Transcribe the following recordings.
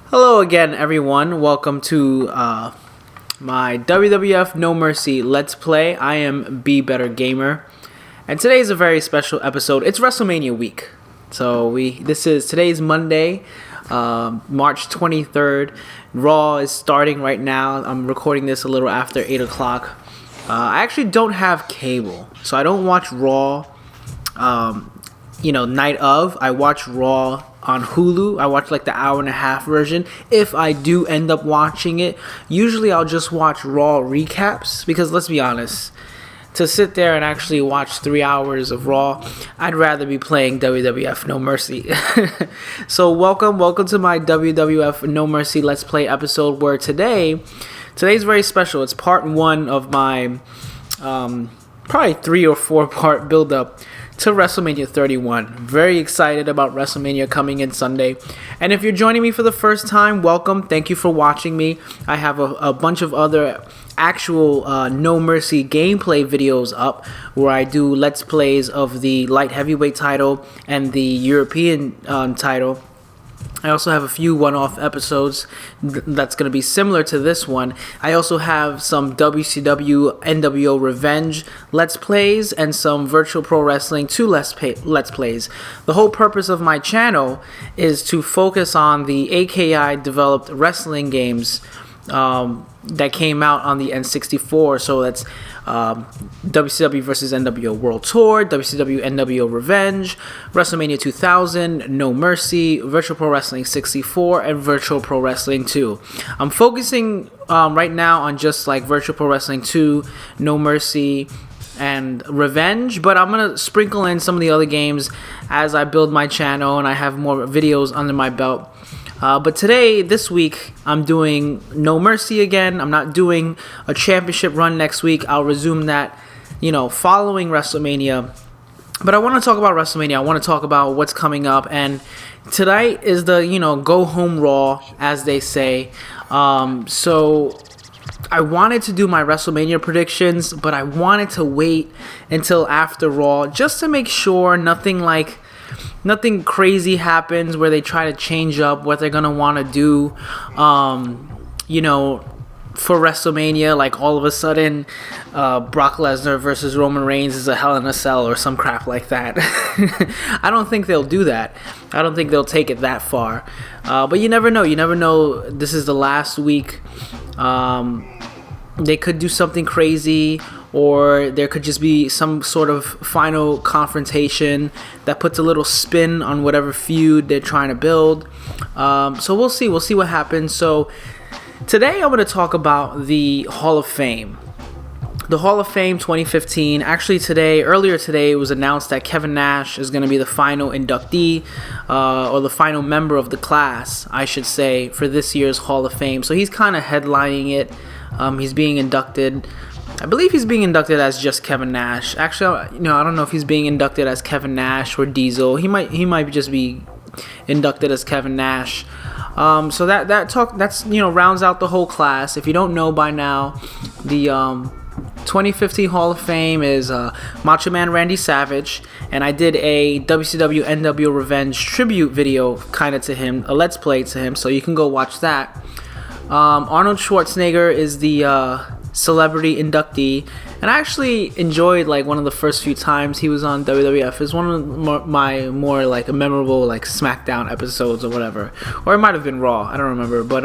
Hello again, everyone. Welcome to my WWF No Mercy Let's Play. I am Be Better Gamer, and today is a very special episode. It's WrestleMania week, so today's Monday, March 23rd. Raw is starting right now. I'm recording this a little after 8 o'clock. I actually don't have cable, so I don't watch Raw. Night of. I watch Raw on Hulu. I watch like the hour and a half version. If I do end up watching it, usually I'll just watch Raw recaps, because let's be honest, to sit there and actually watch 3 hours of Raw, I'd rather be playing WWF No Mercy. So welcome to my WWF No Mercy Let's Play episode, where today's very special. It's part 1 of my probably 3 or 4 part build up to WrestleMania 31. Very excited about WrestleMania coming in Sunday. And if you're joining me for the first time, welcome. Thank you for watching me. I have a bunch of other actual No Mercy gameplay videos up where I do Let's Plays of the light heavyweight title and the European title. I also have a few one-off episodes that's going to be similar to this one. I also have some WCW NWO Revenge Let's Plays and some Virtual Pro Wrestling 2 Let's Plays. The whole purpose of my channel is to focus on the AKI developed wrestling games that came out on the N64. So that's WCW vs. NWO World Tour, WCW NWO Revenge, WrestleMania 2000, No Mercy, Virtual Pro Wrestling 64, and Virtual Pro Wrestling 2. I'm focusing right now on just like Virtual Pro Wrestling 2, No Mercy, and Revenge, but I'm gonna sprinkle in some of the other games as I build my channel and I have more videos under my belt. But this week, I'm doing No Mercy again. I'm not doing a championship run next week. I'll resume that, following WrestleMania. But I want to talk about WrestleMania. I want to talk about what's coming up. And tonight is the, go home Raw, as they say. So I wanted to do my WrestleMania predictions, but I wanted to wait until after Raw just to make sure nothing crazy happens where they try to change up what they're going to want to do, for WrestleMania. Like all of a sudden, Brock Lesnar versus Roman Reigns is a Hell in a Cell or some crap like that. I don't think they'll do that. I don't think they'll take it that far. But you never know. You never know. This is the last week. They could do something crazy, or there could just be some sort of final confrontation that puts a little spin on whatever feud they're trying to build. So we'll see. We'll see what happens. So today I'm going to talk about the Hall of Fame. The Hall of Fame 2015. Actually, earlier today, it was announced that Kevin Nash is going to be the final inductee, or the final member of the class, I should say, for this year's Hall of Fame. So he's kind of headlining it. He's being inducted. I believe he's being inducted as just Kevin Nash. Actually, I don't know if he's being inducted as Kevin Nash or Diesel. He might just be inducted as Kevin Nash. So that's rounds out the whole class. If you don't know by now, the 2015 Hall of Fame is Macho Man Randy Savage, and I did a WCW NWO Revenge tribute video kind of to him, a Let's Play to him, so you can go watch that. Arnold Schwarzenegger is the celebrity inductee, and I actually enjoyed one of the first few times he was on WWF. It's one of my more memorable SmackDown episodes or whatever, or it might have been Raw, I don't remember. But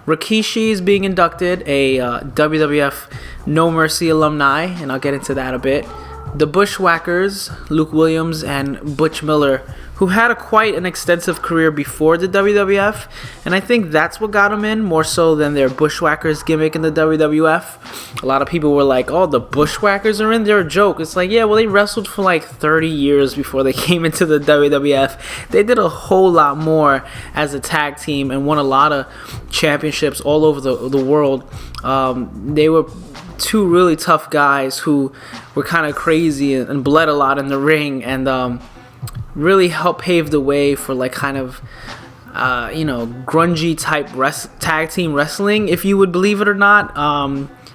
Rikishi is being inducted, a WWF No Mercy alumni, and I'll get into that a bit. The Bushwhackers, Luke Williams and Butch Miller, who had quite an extensive career before the WWF, and I think that's what got them in, more so than their Bushwhackers gimmick in the WWF. A lot of people were like, oh, the Bushwhackers are in, they're a joke. It's like, yeah, well, they wrestled for 30 years before they came into the WWF. They did a whole lot more as a tag team and won a lot of championships all over the world. They were two really tough guys who were kind of crazy and bled a lot in the ring, and really helped pave the way for grungy type tag team wrestling, if you would believe it or not.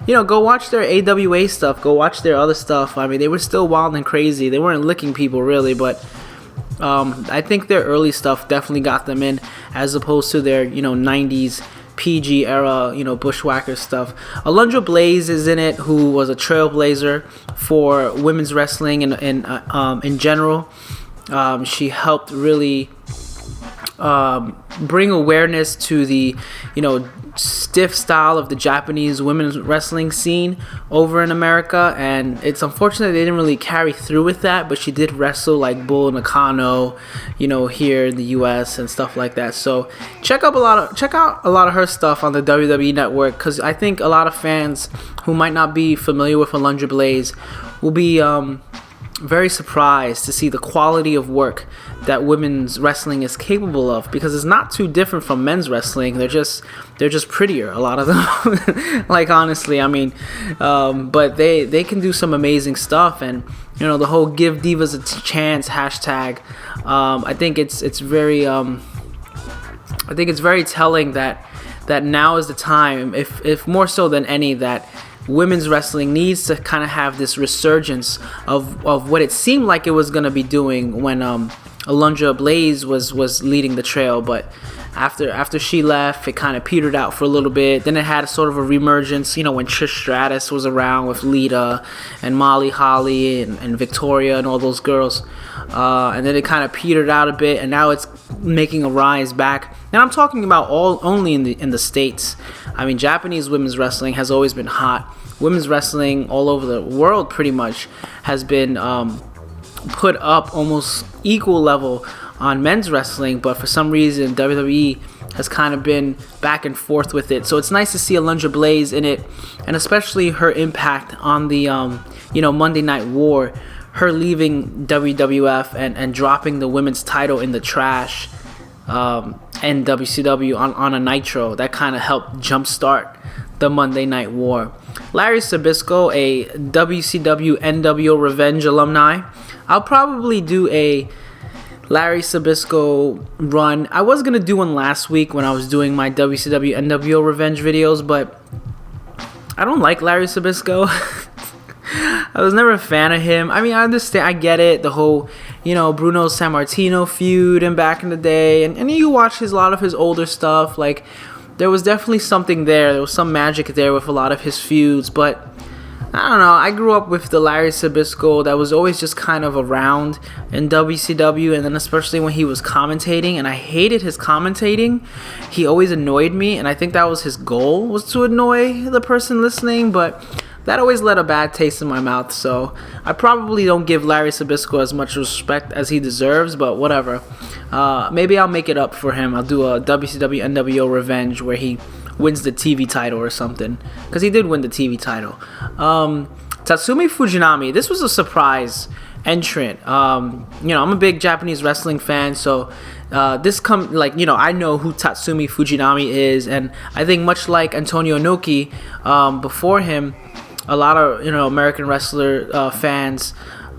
Go watch their AWA stuff, go watch their other stuff. I mean, they were still wild and crazy. They weren't licking people really, but I think their early stuff definitely got them in, as opposed to their 90s PG era, bushwhacker stuff. Alundra Blaze is in it, who was a trailblazer for women's wrestling in general. She helped really bring awareness to the stiff style of the Japanese women's wrestling scene over in America, and it's unfortunate they didn't really carry through with that, but she did wrestle like Bull Nakano here in the US and stuff like that. So check out a lot of her stuff on the WWE Network, because I think a lot of fans who might not be familiar with Alundra Blaze will be very surprised to see the quality of work that women's wrestling is capable of, because it's not too different from men's wrestling. They're just prettier, a lot of them. Like, honestly, I mean, but they can do some amazing stuff, and the whole "Give Divas a Chance" hashtag. I think it's very telling that now is the time, if more so than any, that women's wrestling needs to kind of have this resurgence of what it seemed like it was going to be doing when Alundra Blaze was leading the trail, but after she left, it kind of petered out for a little bit. Then it had sort of a reemergence, when Trish Stratus was around with Lita and Molly Holly and Victoria and all those girls, and then it kind of petered out a bit, and now it's making a rise back. And I'm talking about only in the States. I mean, Japanese women's wrestling has always been hot. Women's wrestling all over the world pretty much has been put up almost equal level on men's wrestling, but for some reason WWE has kind of been back and forth with it. So it's nice to see Alundra Blaze in it, and especially her impact on the Monday Night War, her leaving WWF and dropping the women's title in the trash and WCW on a Nitro. That kind of helped jumpstart the Monday Night War. Larry Zbyszko, a WCW NWO Revenge alumni. I'll probably do a Larry Zbyszko run. I was going to do one last week when I was doing my WCW NWO Revenge videos, but I don't like Larry Zbyszko. I was never a fan of him. I mean, I understand, I get it, the whole, Bruno Sammartino feud and back in the day, and you watch a lot of his older stuff, like, there was definitely something there. There was some magic there with a lot of his feuds, but I don't know. I grew up with the Larry Zbyszko that was always just kind of around in WCW, and then especially when he was commentating, and I hated his commentating. He always annoyed me, and I think that was his goal, was to annoy the person listening, but that always left a bad taste in my mouth, so I probably don't give Larry Zbyszko as much respect as he deserves, but whatever. Maybe I'll make it up for him. I'll do a WCW NWO Revenge where he wins the TV title or something, because he did win the TV title. Tatsumi Fujinami, this was a surprise entrant. I'm a big Japanese wrestling fan, so I know who Tatsumi Fujinami is, and I think much like Antonio Inoki before him, a lot of American wrestler fans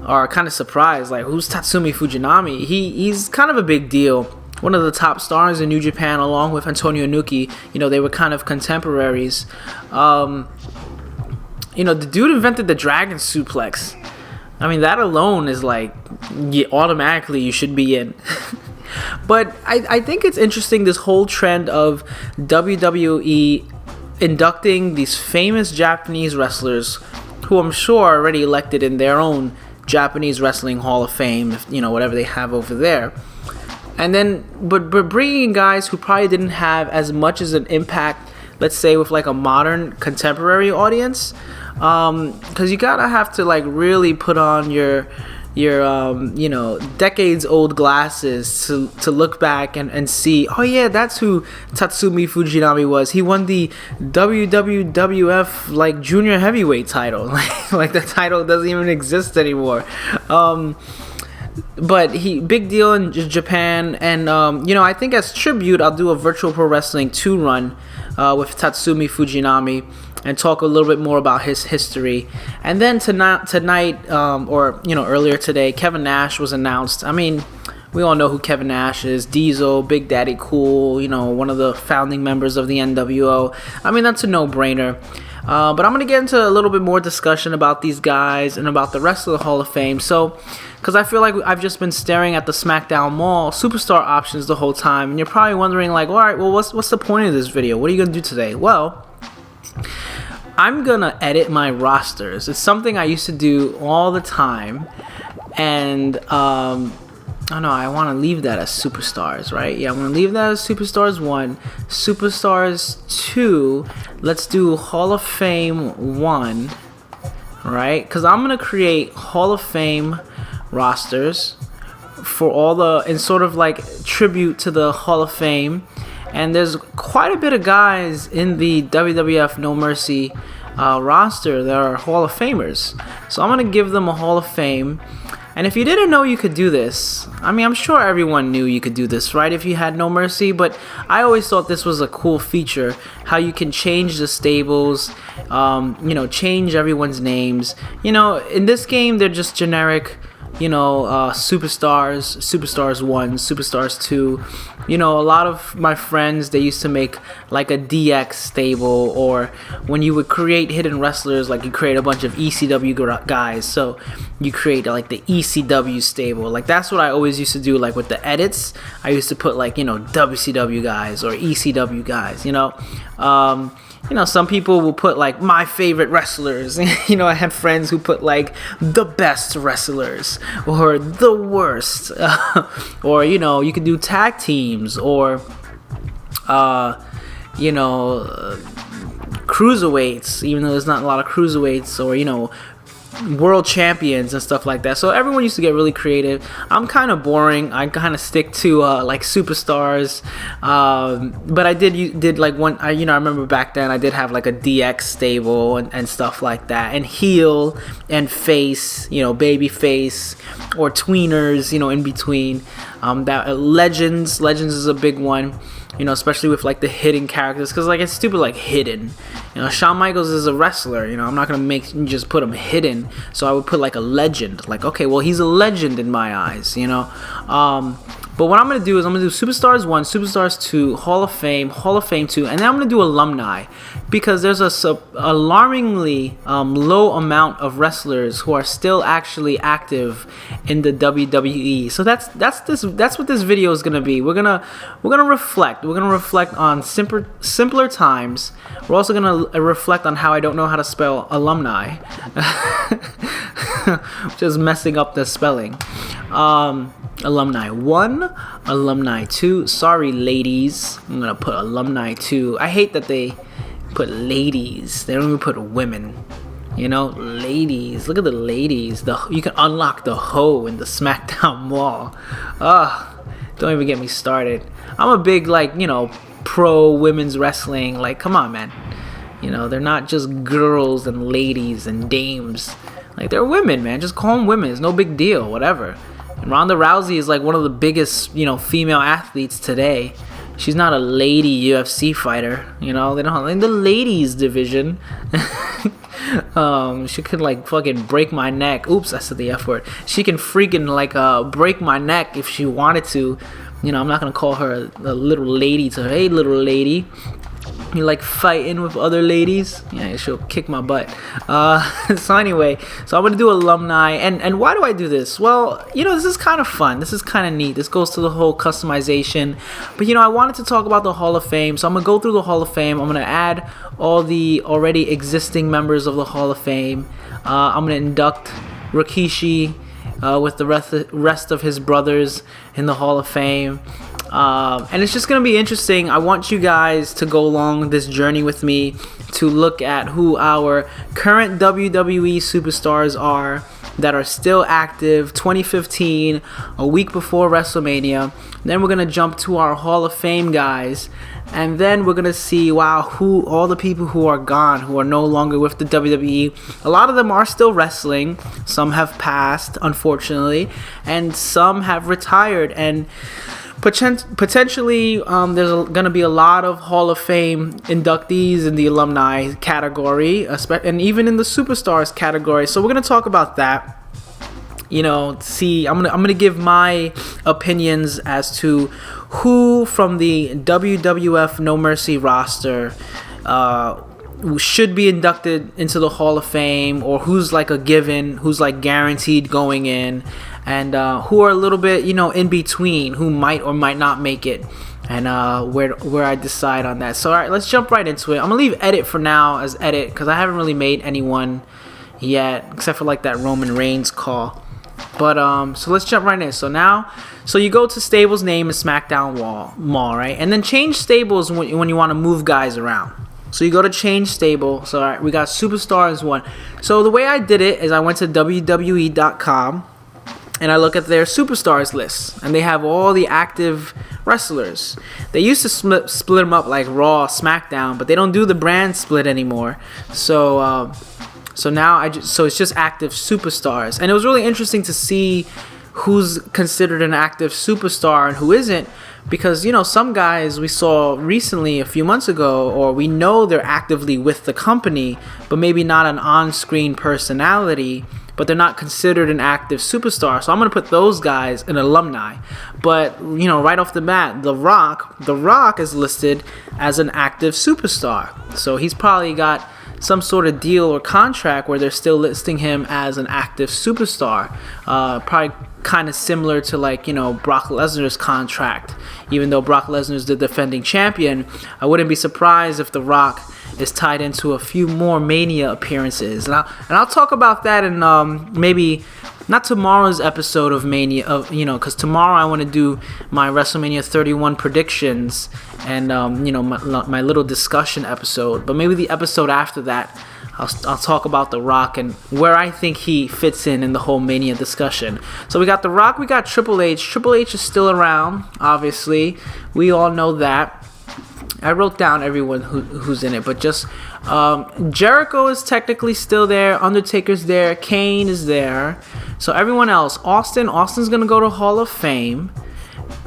are kind of surprised, like, who's Tatsumi Fujinami? He's kind of a big deal. One of the top stars in New Japan, along with Antonio Inoki. They were kind of contemporaries. The dude invented the dragon suplex. I mean, that alone is like, automatically you should be in. But I think it's interesting, this whole trend of WWE inducting these famous Japanese wrestlers who I'm sure are already elected in their own Japanese Wrestling Hall of Fame, whatever they have over there. And then, but bringing in guys who probably didn't have as much as an impact, let's say, with like a modern contemporary audience, because you gotta have to like really put on your decades old glasses to look back and see, oh yeah, that's who Tatsumi Fujinami was. He won the WWF like junior heavyweight title. Like the title doesn't even exist anymore. But he big deal in Japan, and I think as tribute I'll do a Virtual Pro Wrestling 2 run with Tatsumi Fujinami and talk a little bit more about his history. And then tonight earlier today, Kevin Nash was announced. I mean, we all know who Kevin Nash is. Diesel, Big Daddy Cool, one of the founding members of the NWO. I mean, that's a no-brainer. But I'm going to get into a little bit more discussion about these guys and about the rest of the Hall of Fame. So, because I feel like I've just been staring at the SmackDown Mall superstar options the whole time, and you're probably wondering, like, all right, well, what's the point of this video? What are you going to do today? Well, I'm going to edit my rosters. It's something I used to do all the time, and oh no, I want to leave that as Superstars, right? Yeah, I'm going to leave that as Superstars 1. Superstars 2, let's do Hall of Fame 1, right? Because I'm going to create Hall of Fame rosters for all the, in sort of like tribute to the Hall of Fame. And there's quite a bit of guys in the WWF No Mercy roster that are Hall of Famers. So I'm going to give them a Hall of Fame. And if you didn't know you could do this, I mean, I'm sure everyone knew you could do this, right? If you had No Mercy, but I always thought this was a cool feature, how you can change the stables, change everyone's names. In this game, they're just generic, Superstars 1, Superstars 2. A lot of my friends, they used to make like a DX stable, or when you would create hidden wrestlers, like you create a bunch of ECW guys, so you create like the ECW stable. Like that's what I always used to do, like with the edits. I used to put like, WCW guys or ECW guys, some people will put like my favorite wrestlers. I had friends who put like the best wrestlers or the worst. Or, you could do tag teams or, cruiserweights, even though there's not a lot of cruiserweights, or, world champions and stuff like that. So everyone used to get really creative. I'm kind of boring. I kind of stick to like Superstars, but I did like one. I remember back then I did have like a DX stable and stuff like that, and heel and face, baby face or tweeners, in between. That Legends is a big one. Especially with like the hidden characters, because like it's stupid like hidden. Shawn Michaels is a wrestler. I'm not gonna just put him hidden. So I would put like a legend. Like, okay, well, he's a legend in my eyes. But what I'm going to do is I'm going to do Superstars 1, Superstars 2, Hall of Fame 2, and then I'm going to do alumni, because there's a alarmingly low amount of wrestlers who are still actually active in the WWE. So that's what this video is going to be. We're going to reflect. We're going to reflect on simpler times. We're also going to reflect on how I don't know how to spell alumni. Just messing up the spelling. Alumni 1, alumni 2. Sorry, ladies. I'm gonna put alumni 2. I hate that they put ladies. They don't even put women. Ladies. Look at the ladies. You can unlock the hoe in the SmackDown Mall. Don't even get me started. I'm a big pro women's wrestling. Like, come on, man. They're not just girls and ladies and dames. Like, they're women, man. Just call them women. It's no big deal. Whatever. And Ronda Rousey is like one of the biggest, female athletes today. She's not a lady UFC fighter, they don't have in the ladies division. She could like fucking break my neck. Oops, I said the F word. She can freaking break my neck if she wanted to. I'm not gonna call her a little lady to her. Hey, little lady. You like fighting with other ladies? Yeah, she'll kick my butt. So anyway, so I'm going to do alumni. And why do I do this? Well, this is kind of fun. This is kind of neat. This goes to the whole customization. But, I wanted to talk about the Hall of Fame. So I'm going to go through the Hall of Fame. I'm going to add all the already existing members of the Hall of Fame. I'm going to induct Rikishi with the rest of his brothers in the Hall of Fame. And it's just going to be interesting. I want you guys to go along this journey with me to look at who our current WWE superstars are that are still active. 2015, a week before WrestleMania. Then we're going to jump to our Hall of Fame guys. And then we're going to see, who all the people who are gone, who are no longer with the WWE. A lot of them are still wrestling. Some have passed, unfortunately. And some have retired. And potentially, there's going to be a lot of Hall of Fame inductees in the alumni category, and even in the superstars category. So we're going to talk about that. I'm gonna give my opinions as to who from the WWF No Mercy roster should be inducted into the Hall of Fame, or who's like a given, who's like guaranteed going in, and who are a little bit, in between, who might or might not make it, and where I decide on that. So all right, let's jump right into it. I'm gonna leave edit for now as edit because I haven't really made anyone yet, except for like that Roman Reigns call. But so let's jump right in. So you go to Stable's name and SmackDown Mall, right? And then change Stables when you want to move guys around. So you go to change stable. So all right, we got Superstars 1. So the way I did it is I went to WWE.com and I look at their Superstars list, and they have all the active wrestlers. They used to split them up like Raw, SmackDown, but they don't do the brand split anymore. So now so it's just active superstars, and it was really interesting to see who's considered an active superstar and who isn't, because some guys we saw recently a few months ago, or we know they're actively with the company, but maybe not an on-screen personality, but they're not considered an active superstar. So I'm gonna put those guys in alumni. But right off the bat, The Rock is listed as an active superstar, so he's probably got some sort of deal or contract where they're still listing him as an active superstar. Probably kind of similar to Brock Lesnar's contract. Even though Brock Lesnar's the defending champion, I wouldn't be surprised if The Rock is tied into a few more Mania appearances. And I'll talk about that in maybe not tomorrow's episode of Mania, because tomorrow I want to do my WrestleMania 31 predictions and my little discussion episode. But maybe the episode after that, I'll talk about The Rock and where I think he fits in the whole Mania discussion. So we got The Rock, we got Triple H. Triple H is still around, obviously. We all know that. I wrote down everyone who's in it, but just Jericho is technically still there. Undertaker's there. Kane is there. So everyone else, Austin's gonna go to Hall of Fame.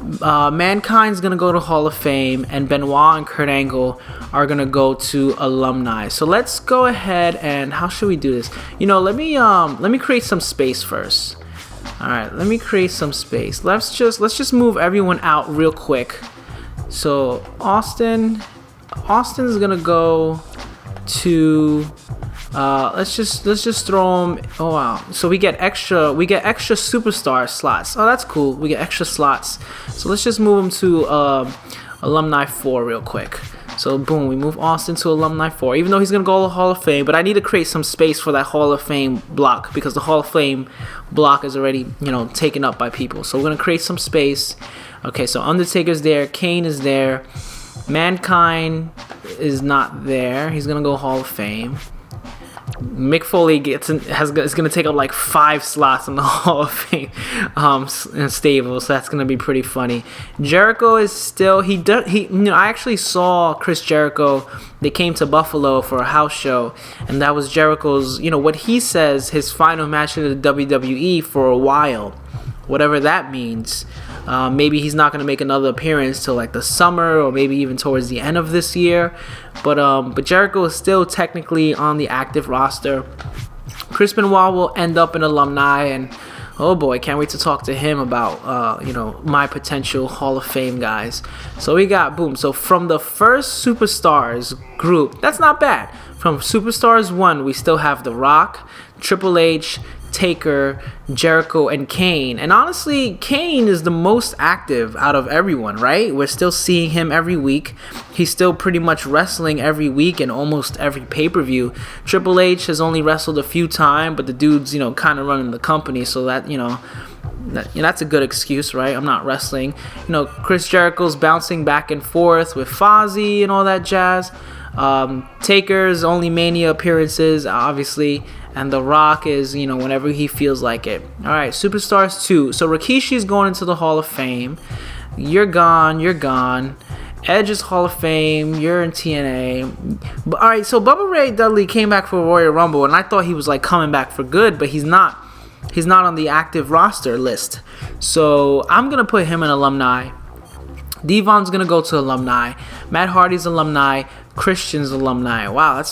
Mankind's gonna go to Hall of Fame, and Benoit and Kurt Angle are gonna go to alumni. So let's go ahead and how should we do this? Let me create some space first. All right, let me create some space. Let's just move everyone out real quick. So Austin's gonna go to let's just throw him. Oh wow! So we get extra superstar slots. Oh, that's cool. We get extra slots. So let's just move him to alumni 4 real quick. So boom, we move Austin to alumni 4. Even though he's gonna go to the Hall of Fame, but I need to create some space for that Hall of Fame block because the Hall of Fame block is already taken up by people. So we're gonna create some space. Okay, so Undertaker's there, Kane is there, Mankind is not there. He's gonna go Hall of Fame. Mick Foley is gonna take up like 5 slots in the Hall of Fame in stable, so that's gonna be pretty funny. Jericho is still I actually saw Chris Jericho. They came to Buffalo for a house show, and that was Jericho's what he says his final match in the WWE for a while, whatever that means. Maybe he's not going to make another appearance till like the summer, or maybe even towards the end of this year. But Jericho is still technically on the active roster. Chris Benoit will end up an alumni, and oh boy, can't wait to talk to him about my potential Hall of Fame guys. So we got boom. So from the first Superstars group, that's not bad. From Superstars 1, we still have The Rock, Triple H, Taker, Jericho, and Kane. And honestly, Kane is the most active out of everyone, right? We're still seeing him every week. He's still pretty much wrestling every week in almost every pay-per-view. Triple H has only wrestled a few times, but the dude's, kind of running the company, so that, that's a good excuse, right? I'm not wrestling. Chris Jericho's bouncing back and forth with Fozzy and all that jazz. Taker's only Mania appearances, obviously. And The Rock is, whenever he feels like it. All right, Superstars 2. So Rikishi's going into the Hall of Fame. You're gone. Edge is Hall of Fame. You're in TNA. But, all right, so Bubba Ray Dudley came back for Royal Rumble, and I thought he was like coming back for good, but he's not. He's not on the active roster list. So I'm gonna put him in alumni. Devon's gonna go to alumni. Matt Hardy's alumni. Christian's alumni. Wow,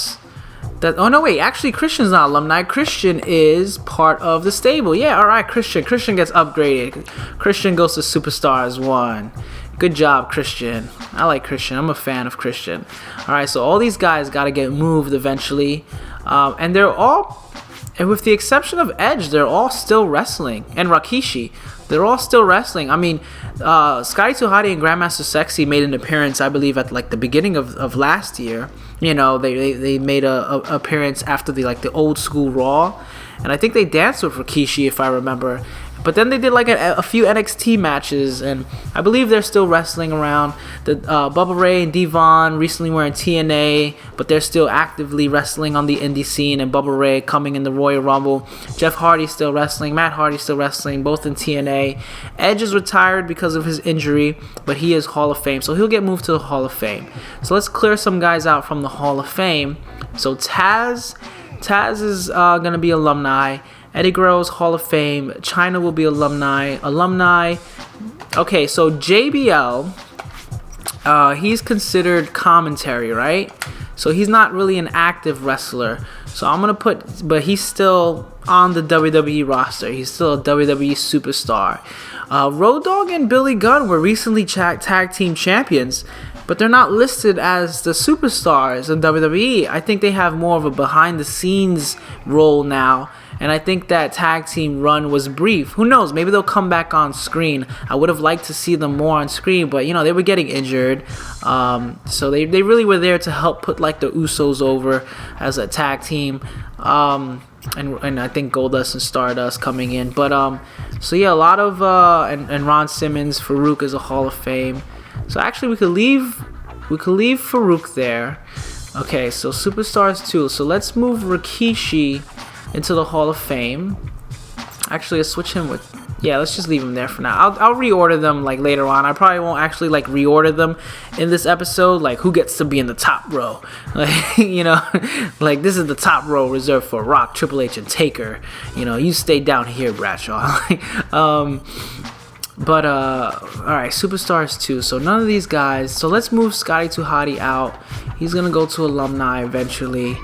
oh no, wait, actually Christian's not alumni. Christian is part of the stable. Yeah, alright, Christian gets upgraded. Christian goes to Superstars 1. Good job, Christian. I like Christian. I'm a fan of Christian. All right, so all these guys got to get moved eventually. And they're all, and with the exception of Edge, they're all still wrestling. And Rikishi, they're all still wrestling. I mean, Scotty 2 Hotty and Grandmaster Sexy made an appearance, I believe, at like the beginning of last year. You know, they made a appearance after the old school Raw. And I think they danced with Rikishi, if I remember. But then they did like a few NXT matches, and I believe they're still wrestling around. The Bubba Ray and Devon recently were in TNA, but they're still actively wrestling on the indie scene. And Bubba Ray coming in the Royal Rumble. Jeff Hardy's still wrestling. Matt Hardy's still wrestling, both in TNA. Edge is retired because of his injury, but he is Hall of Fame, so he'll get moved to the Hall of Fame. So let's clear some guys out from the Hall of Fame. So Taz is gonna be alumni. Eddie Guerrero's Hall of Fame. China will be alumni. Okay, so JBL, he's considered commentary, right? So he's not really an active wrestler. So I'm going to but he's still on the WWE roster. He's still a WWE superstar. Road Dogg and Billy Gunn were recently tag team champions, but they're not listed as the superstars in WWE. I think they have more of a behind the scenes role now. And I think that tag team run was brief. Who knows? Maybe they'll come back on screen. I would have liked to see them more on screen, but you know, they were getting injured. So they really were there to help put like the Usos over as a tag team. And I think Goldust and Stardust coming in. But so yeah, a lot of and Ron Simmons, Farouk is a Hall of Fame. So actually we could leave Farouk there. Okay, so Superstars 2. So let's move Rikishi into the Hall of Fame. Actually, let's switch him with... Yeah, let's just leave him there for now. I'll reorder them like later on. I probably won't actually like reorder them in this episode. Like, who gets to be in the top row? Like, you know, like this is the top row reserved for Rock, Triple H, and Taker. You know, you stay down here, Bradshaw. All right, Superstars 2. So none of these guys. So let's move Scotty 2 Hotty out. He's gonna go to alumni eventually.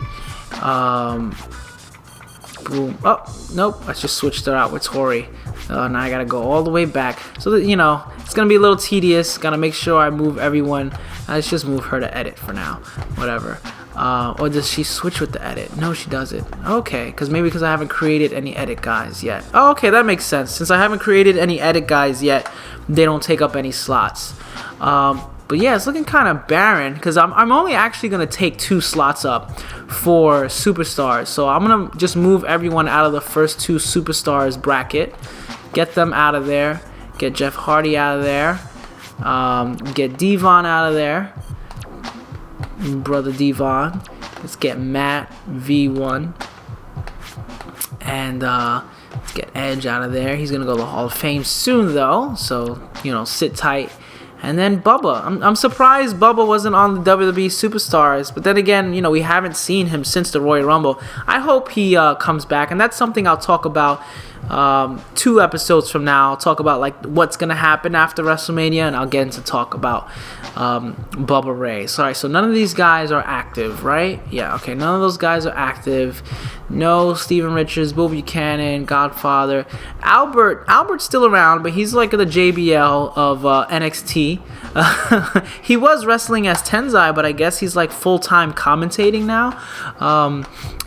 Boom. Oh, nope. I just switched her out with Tori. Now I gotta go all the way back. So that, you know, it's gonna be a little tedious. Gotta make sure I move everyone. Let's just move her to edit for now. Whatever. Or does she switch with the edit? No, she doesn't. Okay, because I haven't created any edit guys yet. Oh, okay, that makes sense. Since I haven't created any edit guys yet, they don't take up any slots. But yeah, it's looking kind of barren because I'm only actually going to take 2 slots up for Superstars. So I'm going to just move everyone out of the first 2 Superstars bracket. Get them out of there. Get Jeff Hardy out of there. Get Devon out of there. Brother Devon. Let's get Matt V1. And let's get Edge out of there. He's going to go to the Hall of Fame soon, though. So, you know, sit tight. And then Bubba. I'm surprised Bubba wasn't on the WWE Superstars. But then again, you know, we haven't seen him since the Royal Rumble. I hope he comes back. And that's something I'll talk about 2 episodes from now. I'll talk about like what's going to happen after WrestleMania. And I'll get into talk about Bubba Ray. Sorry, so none of these guys are active, right? Yeah, okay. None of those guys are active. No Steven Richards, Bill Buchanan, Godfather. Albert's still around, but he's like the JBL of NXT. He was wrestling as Tenzai, but I guess he's like full-time commentating now.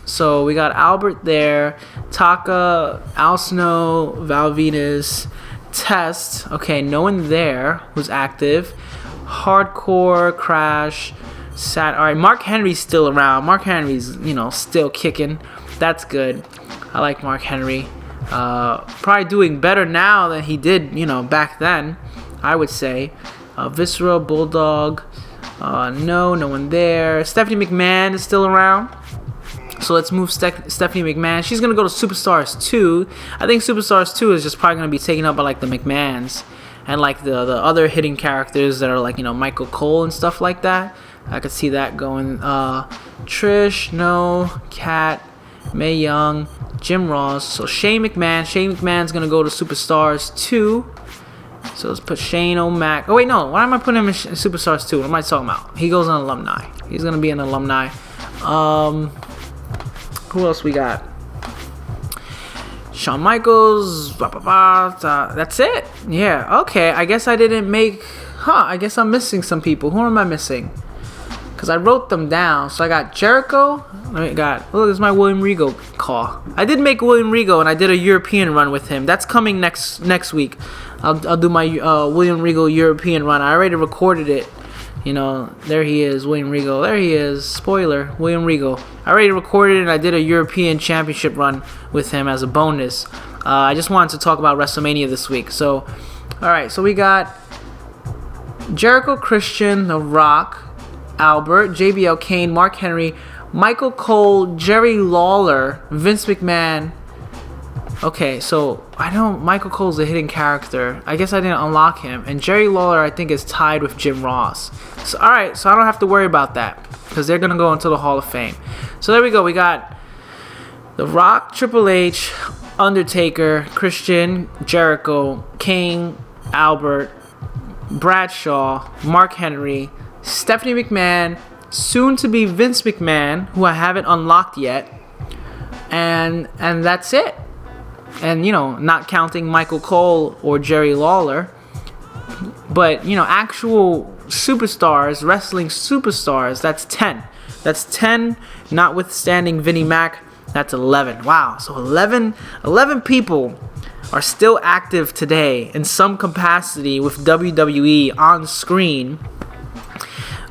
So we got Albert there, Taka, Al Snow, Val Venus, Test. Okay, no one there who's active. Hardcore, Crash, All right, Mark Henry's still around. Mark Henry's, you know, still kicking. That's good. I like Mark Henry. Probably doing better now than he did, you know, back then, I would say. Viscera, Bulldog. No one there. Stephanie McMahon is still around. So let's move Stephanie McMahon. She's going to go to Superstars 2. I think Superstars 2 is just probably going to be taken up by like the McMahons. And like the other hidden characters that are like, you know, Michael Cole and stuff like that. I could see that going. Trish, no. Kat, Mae Young, Jim Ross. So Shane McMahon. Shane McMahon's going to go to Superstars 2. So let's put Shane O'Mac. Oh, wait, no. Why am I putting him in Superstars 2? What am I talking about? He goes on alumni. He's going to be an alumni. Who else we got? Shawn Michaels. That's it. Yeah, okay. I guess I didn't make I guess I'm missing some people. Who am I missing? Because I wrote them down. So I got Jericho. Look, this is my William Regal call. I did make William Regal, and I did a European run with him. That's coming next week. I'll do my William Regal European run. I already recorded it. There he is, William Regal. There he is. Spoiler, William Regal. I already recorded it, and I did a European Championship run with him as a bonus. I just wanted to talk about WrestleMania this week. So, alright, so we got Jericho, Christian, The Rock, Albert, JBL, Kane, Mark Henry, Michael Cole, Jerry Lawler, Vince McMahon. Okay, so I know Michael Cole's a hidden character. I guess I didn't unlock him. And Jerry Lawler, I think, is tied with Jim Ross. So, alright, so I don't have to worry about that because they're going to go into the Hall of Fame. So there we go. We got The Rock, Triple H, Undertaker, Christian, Jericho, Kane, Albert, Bradshaw, Mark Henry, Stephanie McMahon, soon to be Vince McMahon, who I haven't unlocked yet, and that's it. And not counting Michael Cole or Jerry Lawler, but actual superstars, wrestling superstars. That's 10. That's 10, notwithstanding Vinnie Mac. That's 11. Wow. So 11 people are still active today in some capacity with WWE on screen.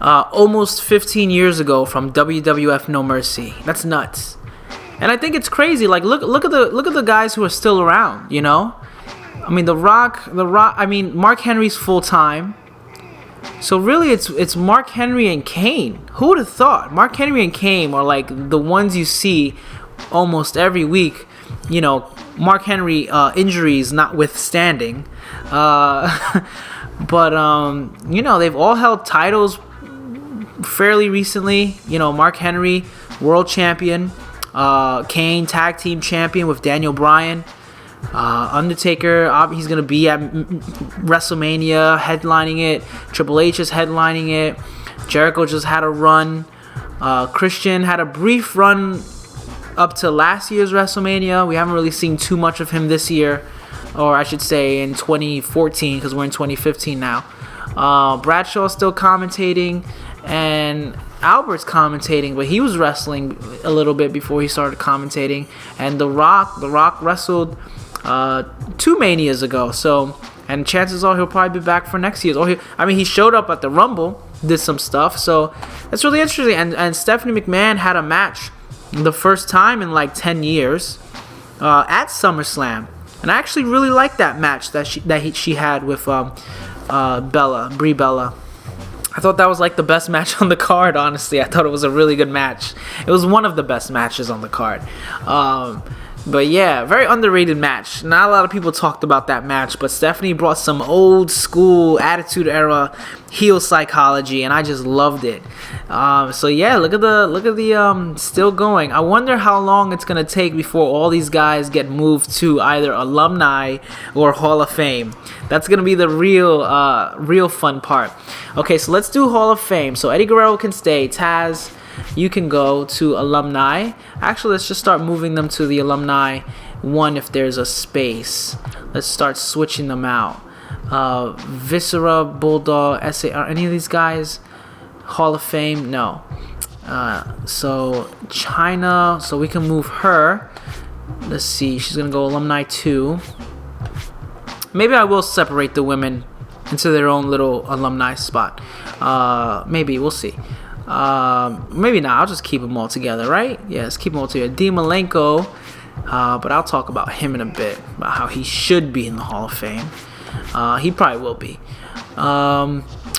Almost 15 years ago from WWF No Mercy. That's nuts. And I think it's crazy. Like look at the guys who are still around, I mean The Rock, I mean Mark Henry's full time. So really it's Mark Henry and Kane. Who would have thought? Mark Henry and Kane are like the ones you see almost every week. Mark Henry injuries notwithstanding. But they've all held titles fairly recently. Mark Henry, world champion. Kane, tag team champion with Daniel Bryan. Undertaker, he's going to be at WrestleMania headlining it. Triple H is headlining it. Jericho just had a run. Christian had a brief run up to last year's WrestleMania. We haven't really seen too much of him this year. Or I should say in 2014, because we're in 2015 now. Bradshaw's still commentating. And Albert's commentating, but he was wrestling a little bit before he started commentating. And The Rock wrestled 2 Manias ago. So, and chances are he'll probably be back for next year's. He showed up at the Rumble, did some stuff. So that's really interesting. And Stephanie McMahon had a match the first time in like 10 years at SummerSlam. And I actually really liked that match that she had with Brie Bella. I thought that was like the best match on the card, honestly. I thought it was a really good match. It was one of the best matches on the card. But yeah, very underrated match. Not a lot of people talked about that match, but Stephanie brought some old school Attitude Era heel psychology, and I just loved it. So yeah, look at the still going. I wonder how long it's gonna take before all these guys get moved to either alumni or Hall of Fame. That's gonna be the real fun part. Okay, so let's do Hall of Fame. So Eddie Guerrero can stay. Taz, you can go to alumni. Actually, let's just start moving them to the alumni one if there's a space. Let's start switching them out. Viscera, Bulldog, SA, are any of these guys Hall of Fame? No. So China, so we can move her. Let's see, she's gonna go alumni 2. Maybe I will separate the women into their own little alumni spot. Maybe, we'll see. Maybe not. I'll just keep them all together, right? Yeah, let's keep them all together. Dean Malenko, but I'll talk about him in a bit, about how he should be in the Hall of Fame. He probably will be.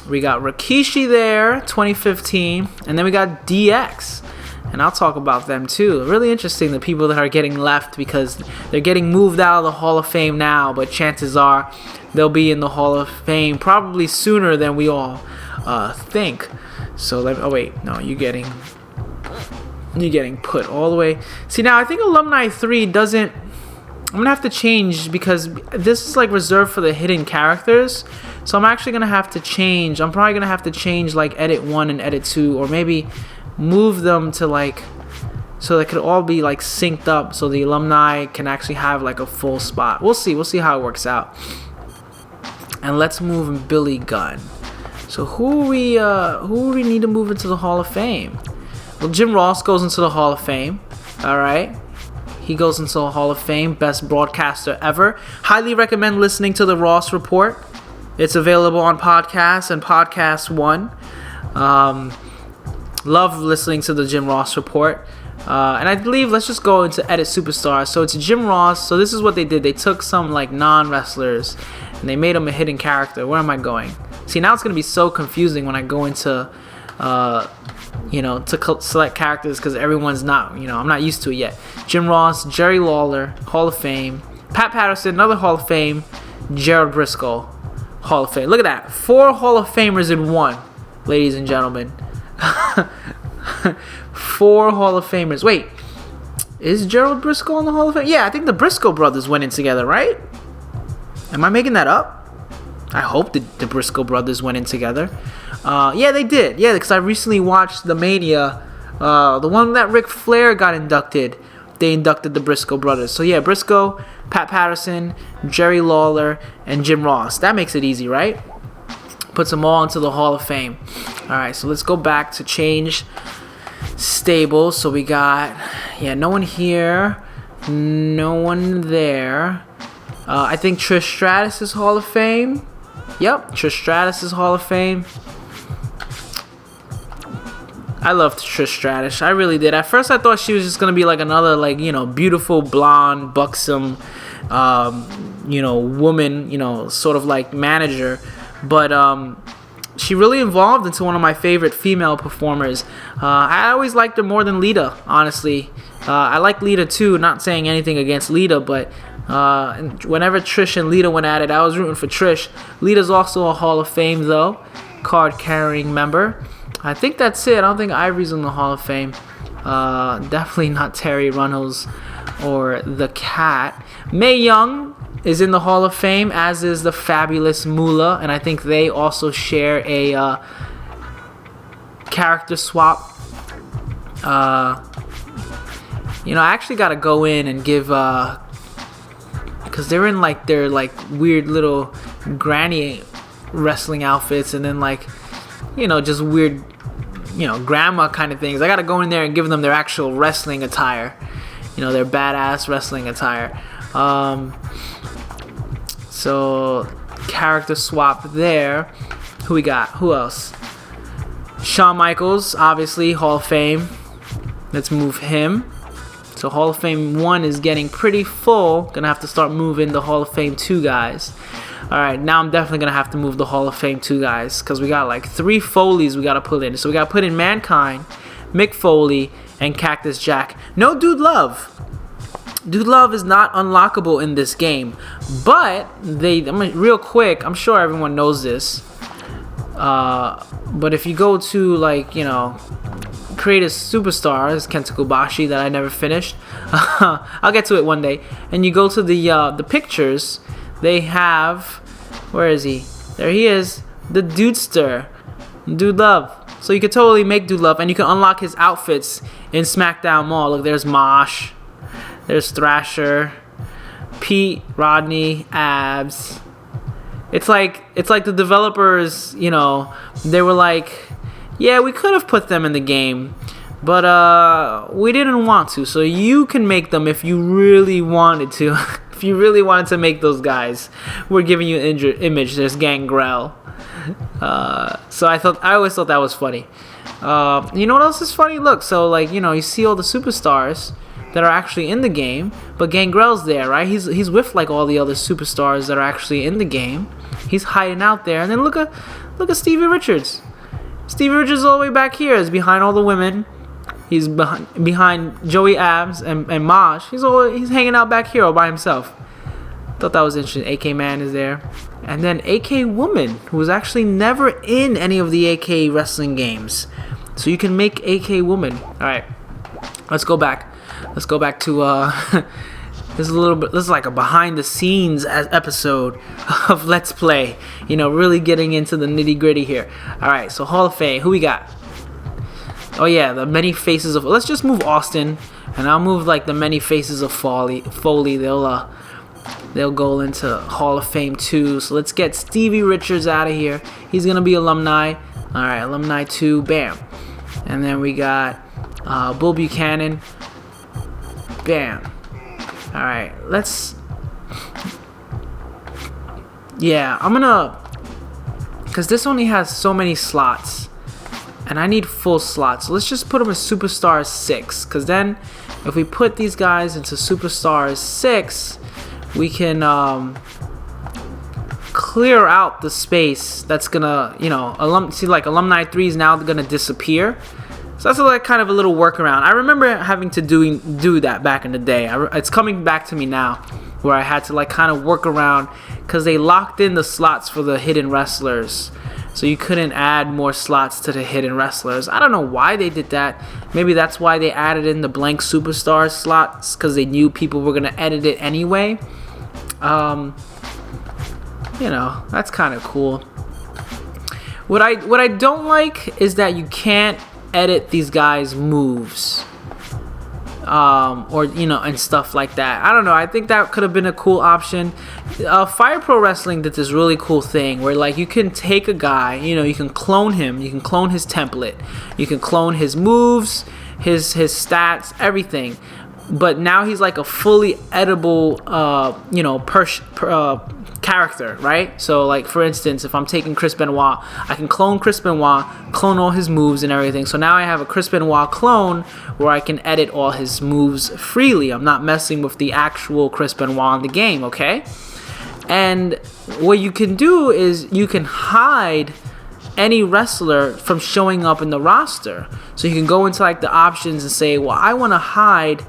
We got Rikishi there, 2015, and then we got DX, and I'll talk about them too. Really interesting, the people that are getting left, because they're getting moved out of the Hall of Fame now, but chances are they'll be in the Hall of Fame probably sooner than we all think. So you're getting put all the way. See, now I think alumni 3 doesn't. I'm gonna have to change, because this is like reserved for the hidden characters. So I'm actually gonna have to change. I'm probably gonna have to change like edit 1 and edit 2, or maybe move them to like, so they could all be like synced up, so the alumni can actually have like a full spot. We'll see how it works out. And let's move Billy Gunn. So who we need to move into the Hall of Fame? Well, Jim Ross goes into the Hall of Fame. All right. He goes into the Hall of Fame, best broadcaster ever. Highly recommend listening to the Ross Report. It's available on podcasts and Podcast One. Love listening to the Jim Ross Report. And I believe, let's just go into Edit Superstars. So it's Jim Ross. So this is what they did. They took some like non-wrestlers and they made them a hidden character. Where am I going? See, now it's going to be so confusing when I go into, select characters because everyone's not, I'm not used to it yet. Jim Ross, Jerry Lawler, Hall of Fame. Pat Patterson, another Hall of Fame. Gerald Briscoe, Hall of Fame. Look at that. 4 Hall of Famers in one, ladies and gentlemen. 4 Hall of Famers. Wait, is Gerald Briscoe in the Hall of Fame? Yeah, I think the Briscoe brothers went in together, right? Am I making that up? I hope the Briscoe brothers went in together. Yeah, they did. Yeah, because I recently watched the Mania, the one that Ric Flair got inducted. They inducted the Briscoe brothers. So yeah, Briscoe, Pat Patterson, Jerry Lawler, and Jim Ross. That makes it easy, right? Puts them all into the Hall of Fame. All right, so let's go back to change stable. So we got, no one here, no one there. I think Trish Stratus is Hall of Fame. Yep, Trish Stratus is Hall of Fame. I loved Trish Stratus. I really did. At first, I thought she was just gonna be like another, beautiful blonde, buxom, woman, sort of like manager. But she really evolved into one of my favorite female performers. I always liked her more than Lita, honestly. I like Lita too. Not saying anything against Lita, but whenever Trish and Lita went at it, I was rooting for Trish. Lita's also a Hall of Fame, though. Card-carrying member. I think that's it. I don't think Ivory's in the Hall of Fame. Definitely not Terry Runnels or the Cat. Mae Young is in the Hall of Fame, as is the Fabulous Moolah, and I think they also share a character swap. I actually got to go in and give... because they're in their weird little granny wrestling outfits, and then just weird grandma kind of things. I gotta go in there and give them their actual wrestling attire, their badass wrestling attire. So character swap there. Who we got? Who else? Shawn Michaels, obviously Hall of Fame. Let's move him. So Hall of Fame 1 is getting pretty full. Gonna have to start moving the Hall of Fame 2 guys. Alright, now I'm definitely gonna have to move the Hall of Fame 2 guys, because we got 3 Foleys we gotta put in. So we gotta put in Mankind, Mick Foley, and Cactus Jack. No Dude Love. Dude Love is not unlockable in this game. But real quick, I'm sure everyone knows this. But if you go to create a superstar, is Kenta Kobashi that I never finished. I'll get to it one day. And you go to the pictures. They have, where is he? There he is, the Dudester, Dude Love. So you can totally make Dude Love, and you can unlock his outfits in SmackDown Mall. Look, there's Mosh, there's Thrasher, Pete, Rodney, Abs. It's like the developers, they were like, yeah, we could have put them in the game, but we didn't want to. So you can make them if you really wanted to. If you really wanted to make those guys, we're giving you an image. There's Gangrel. So I always thought that was funny. You know what else is funny? Look, so you see all the superstars that are actually in the game, but Gangrel's there, right? He's with all the other superstars that are actually in the game. He's hiding out there, and then look at Stevie Richards. Stevie Richards is all the way back here. Is behind all the women. He's behind Joey Abs and Maj. He's hanging out back here all by himself. Thought that was interesting. AK Man is there. And then AK Woman, who was actually never in any of the AK wrestling games. So you can make AK Woman. Alright. Let's go back. Let's go back to this is like a behind the scenes episode of Let's Play. Really getting into the nitty gritty here. Alright, so Hall of Fame. Who we got? Oh yeah, the many faces of... Let's just move Austin, and I'll move the many faces of Foley. They'll they'll go into Hall of Fame 2. So let's get Stevie Richards out of here. He's going to be alumni. All right, alumni 2, bam. And then we got Bull Buchanan, bam. All right, let's... Yeah, I'm going to... Because this only has so many slots. And I need full slots. So let's just put them in Superstars 6. Because then, if we put these guys into Superstars 6... we can clear out the space that's gonna, you know, alumni 3 is now gonna disappear. So that's like kind of a little workaround. I remember having to do that back in the day. It's coming back to me now, where I had to like kind of work around because they locked in the slots for the hidden wrestlers. So you couldn't add more slots to the hidden wrestlers. I don't know why they did that. Maybe that's why they added in the blank superstar slots, because they knew people were gonna edit it anyway. You know, that's kind of cool. What I don't like is that you can't edit these guys' moves. Or, you know, and stuff like that. I don't know. I think that could have been a cool option. Fire Pro Wrestling did this really cool thing where, like, you can take a guy, you know, you can clone him, you can clone his template, you can clone his moves, his stats, everything. But now he's like a fully editable, you know, character, right? So, like, for instance, if I'm taking Chris Benoit, I can clone Chris Benoit, clone all his moves and everything. So now I have a Chris Benoit clone where I can edit all his moves freely. I'm not messing with the actual Chris Benoit in the game, okay? And what you can do is you can hide any wrestler from showing up in the roster. So you can go into like the options and say, well, I want to hide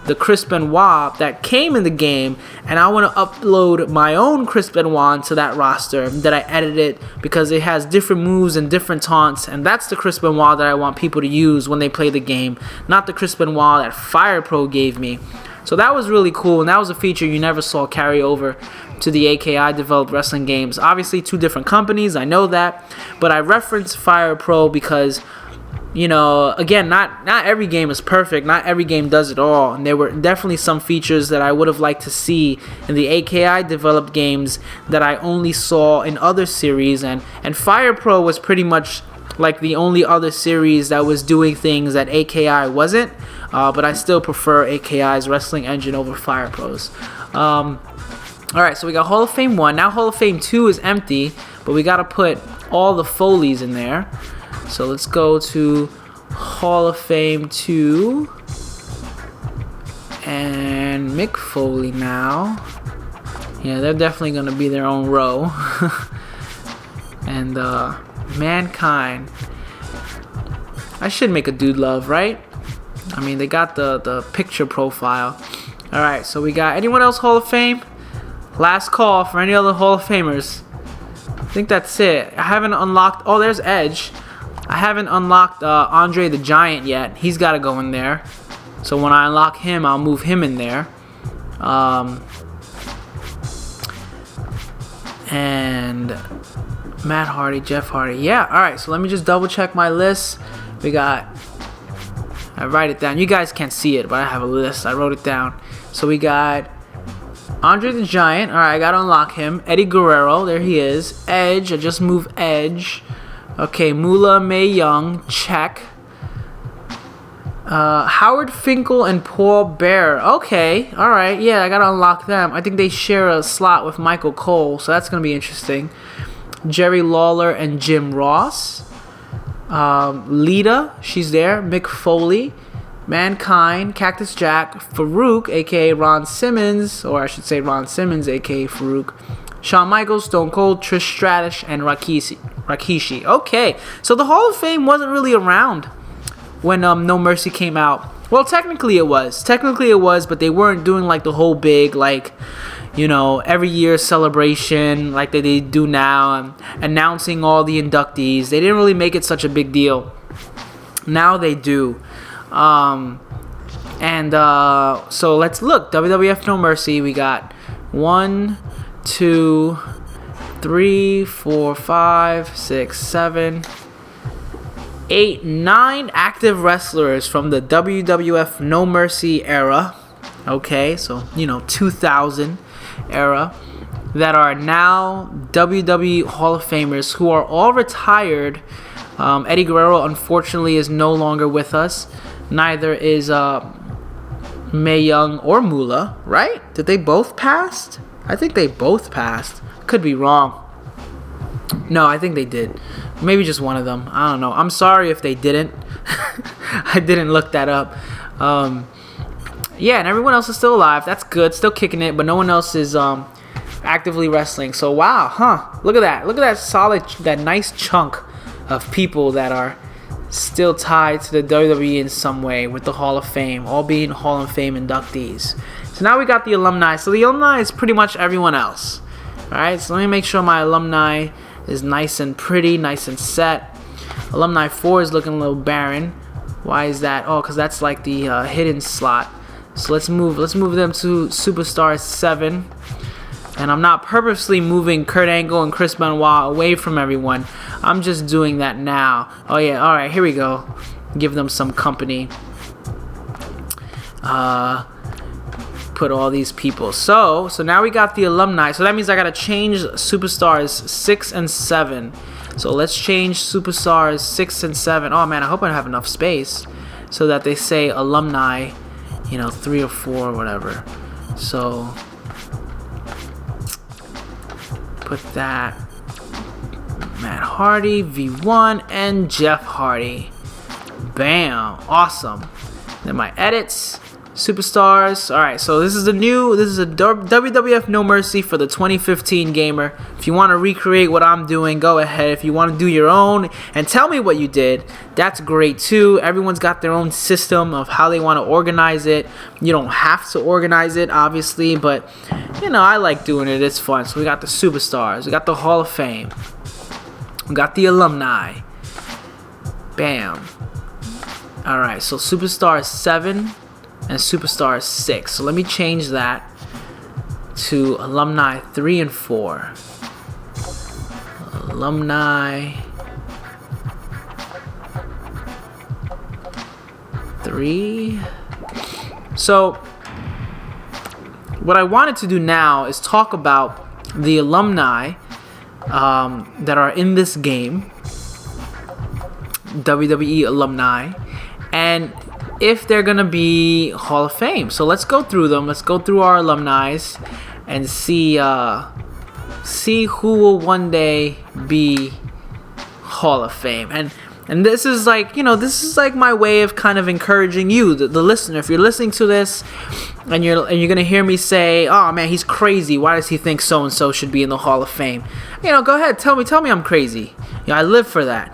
the Chris Benoit that came in the game, and I want to upload my own Chris Benoit to that roster that I edited because it has different moves and different taunts, and that's the Chris Benoit that I want people to use when they play the game, not the Chris Benoit that Fire Pro gave me. So that was really cool, and that was a feature you never saw carry over to the AKI developed wrestling games. Obviously, 2 different companies, I know that, but I reference Fire Pro because, you know, again, not every game is perfect. Not every game does it all. And there were definitely some features that I would have liked to see in the AKI developed games that I only saw in other series. And Fire Pro was pretty much like the only other series that was doing things that AKI wasn't. But I still prefer AKI's wrestling engine over Fire Pro's. Alright, so we got Hall of Fame 1. Now Hall of Fame 2 is empty, but we got to put all the Foleys in there. So let's go to Hall of Fame 2 and Mick Foley now. Yeah, they're definitely going to be their own row. And Mankind. I should make a Dude Love, right? I mean, they got the picture profile. Alright, so we got anyone else Hall of Fame? Last call for any other Hall of Famers. I think that's it. I haven't unlocked... Oh, there's Edge. I haven't unlocked Andre the Giant yet. He's got to go in there. So when I unlock him, I'll move him in there. And Matt Hardy, Jeff Hardy. Yeah, alright. So let me just double check my list. We got... I write it down. You guys can't see it, but I have a list. I wrote it down. So we got Andre the Giant. Alright, I got to unlock him. Eddie Guerrero. There he is. Edge. I just moved Edge. Okay, Moolah Mae Young, check. Howard Finkel and Paul Bearer. Okay, alright, yeah, I gotta unlock them. I think they share a slot with Michael Cole, so that's gonna be interesting. Jerry Lawler and Jim Ross. Lita, she's there. Mick Foley. Mankind, Cactus Jack. Farouk, aka Ron Simmons, or I should say Ron Simmons, aka Farouk. Shawn Michaels, Stone Cold, Trish Stratus, and Rikishi. Okay, so the Hall of Fame wasn't really around when No Mercy came out. Well, technically it was. But they weren't doing like the whole big, like, you know, every year celebration like they do now, announcing all the inductees. They didn't really make it such a big deal. Now they do. So let's look. WWF No Mercy. We got 1, 2, 3, 4, 5, 6, 7, 8, 9 active wrestlers from the WWF No Mercy era. Okay, so, you know, 2000. era that are now WWE Hall of Famers who are all retired. Eddie Guerrero, unfortunately, is no longer with us. Neither is Mae Young or Moolah, right? Did they both pass? I think they both passed. Could be wrong. No, I think they did. Maybe just one of them. I don't know. I'm sorry if they didn't. I didn't look that up. Yeah, and everyone else is still alive. That's good. Still kicking it, but no one else is actively wrestling. So, wow, huh? Look at that. Look at that solid, that nice chunk of people that are still tied to the WWE in some way with the Hall of Fame, all being Hall of Fame inductees. So now we got the alumni. So the alumni is pretty much everyone else. Alright, so let me make sure my alumni is nice and pretty, nice and set. Alumni 4 is looking a little barren. Why is that? Oh, because that's like the hidden slot. So let's move them to Superstars 7. And I'm not purposely moving Kurt Angle and Chris Benoit away from everyone. I'm just doing that now. Oh yeah, alright, here we go. Give them some company. Put all these people. So now we got the alumni. So that means I gotta change Superstars 6 and 7. So let's change Superstars 6 and 7. Oh man, I hope I have enough space so that they say alumni, 3 or 4 or whatever. So put that Matt Hardy, V1, and Jeff Hardy. Bam. Awesome. Then my edits. Superstars. Alright, so this is a WWF No Mercy for the 2015 gamer. If you want to recreate what I'm doing, go ahead. If you want to do your own and tell me what you did, that's great too. Everyone's got their own system of how they want to organize it. You don't have to organize it, obviously, but I like doing it. It's fun. So we got the Superstars. We got the Hall of Fame. We got the alumni. Bam. Alright, so Superstars 7 and Superstars 6. So let me change that to alumni 3 and 4. Alumni 3. So what I wanted to do now is talk about the alumni that are in this game, WWE alumni, and if they're gonna be Hall of Fame. So let's go through them. Let's go through our alumni and see who will one day be Hall of Fame. And this is like my way of kind of encouraging you, the listener. If you're listening to this and you're gonna hear me say, "Oh man, he's crazy. Why does he think so and so should be in the Hall of Fame?" Go ahead, tell me I'm crazy. I live for that.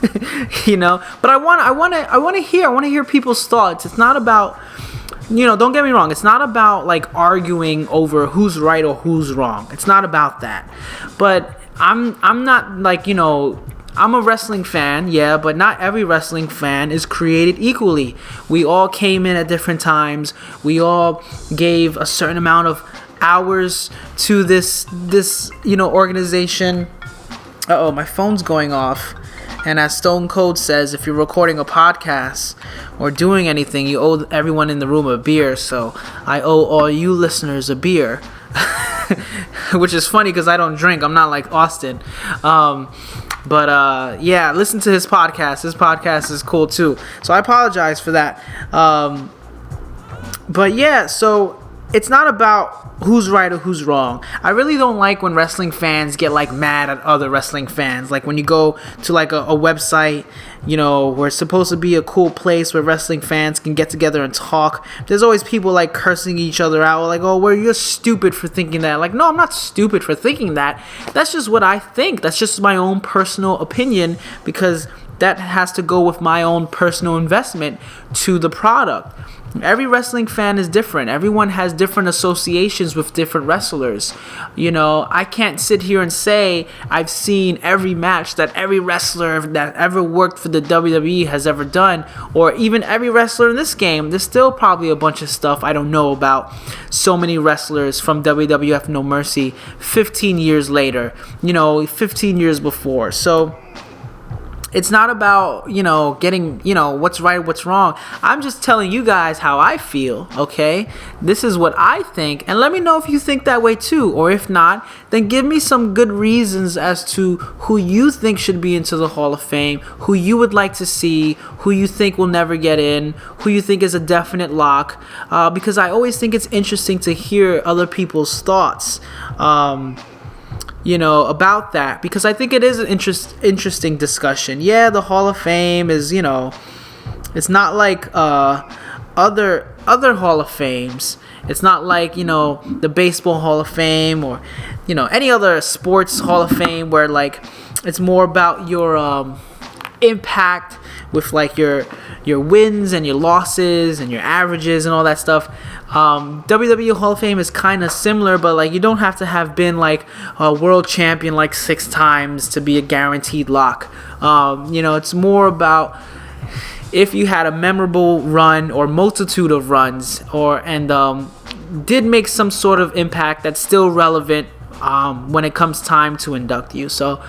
But I want to hear people's thoughts. It's not about, don't get me wrong, it's not about like arguing over who's right or who's wrong. It's not about that. But I'm not like, I'm a wrestling fan, yeah, but not every wrestling fan is created equally. We all came in at different times. We all gave a certain amount of hours to this organization. Uh-oh, my phone's going off. And as Stone Cold says, if you're recording a podcast or doing anything, you owe everyone in the room a beer. So I owe all you listeners a beer. Which is funny because I don't drink. I'm not like Austin. But listen to his podcast. His podcast is cool too. So I apologize for that. But yeah, so it's not about who's right or who's wrong. I really don't like when wrestling fans get like mad at other wrestling fans. Like when you go to like a website, where it's supposed to be a cool place where wrestling fans can get together and talk. There's always people like cursing each other out, like, "Oh, well, you're stupid for thinking that." Like, no, I'm not stupid for thinking that. That's just what I think. That's just my own personal opinion because that has to go with my own personal investment to the product. Every wrestling fan is different. Everyone has different associations with different wrestlers. I can't sit here and say I've seen every match that every wrestler that ever worked for the WWE has ever done, or even every wrestler in this game. There's still probably a bunch of stuff I don't know about so many wrestlers from WWF No Mercy 15 years later, 15 years before. So it's not about, getting, what's right, what's wrong. I'm just telling you guys how I feel, okay? This is what I think, and let me know if you think that way too, or if not, then give me some good reasons as to who you think should be into the Hall of Fame, who you would like to see, who you think will never get in, who you think is a definite lock, because I always think it's interesting to hear other people's thoughts, about that, because I think it is an interesting discussion. Yeah, the Hall of Fame is, it's not like other Hall of Fames. It's not like, the Baseball Hall of Fame or, any other sports Hall of Fame where, like, it's more about your impact with, like, your wins and your losses and your averages and all that stuff. WWE Hall of Fame is kind of similar, but, like, you don't have to have been, like, a world champion, like, 6 times to be a guaranteed lock. It's more about if you had a memorable run or multitude of runs and did make some sort of impact that's still relevant when it comes time to induct you. So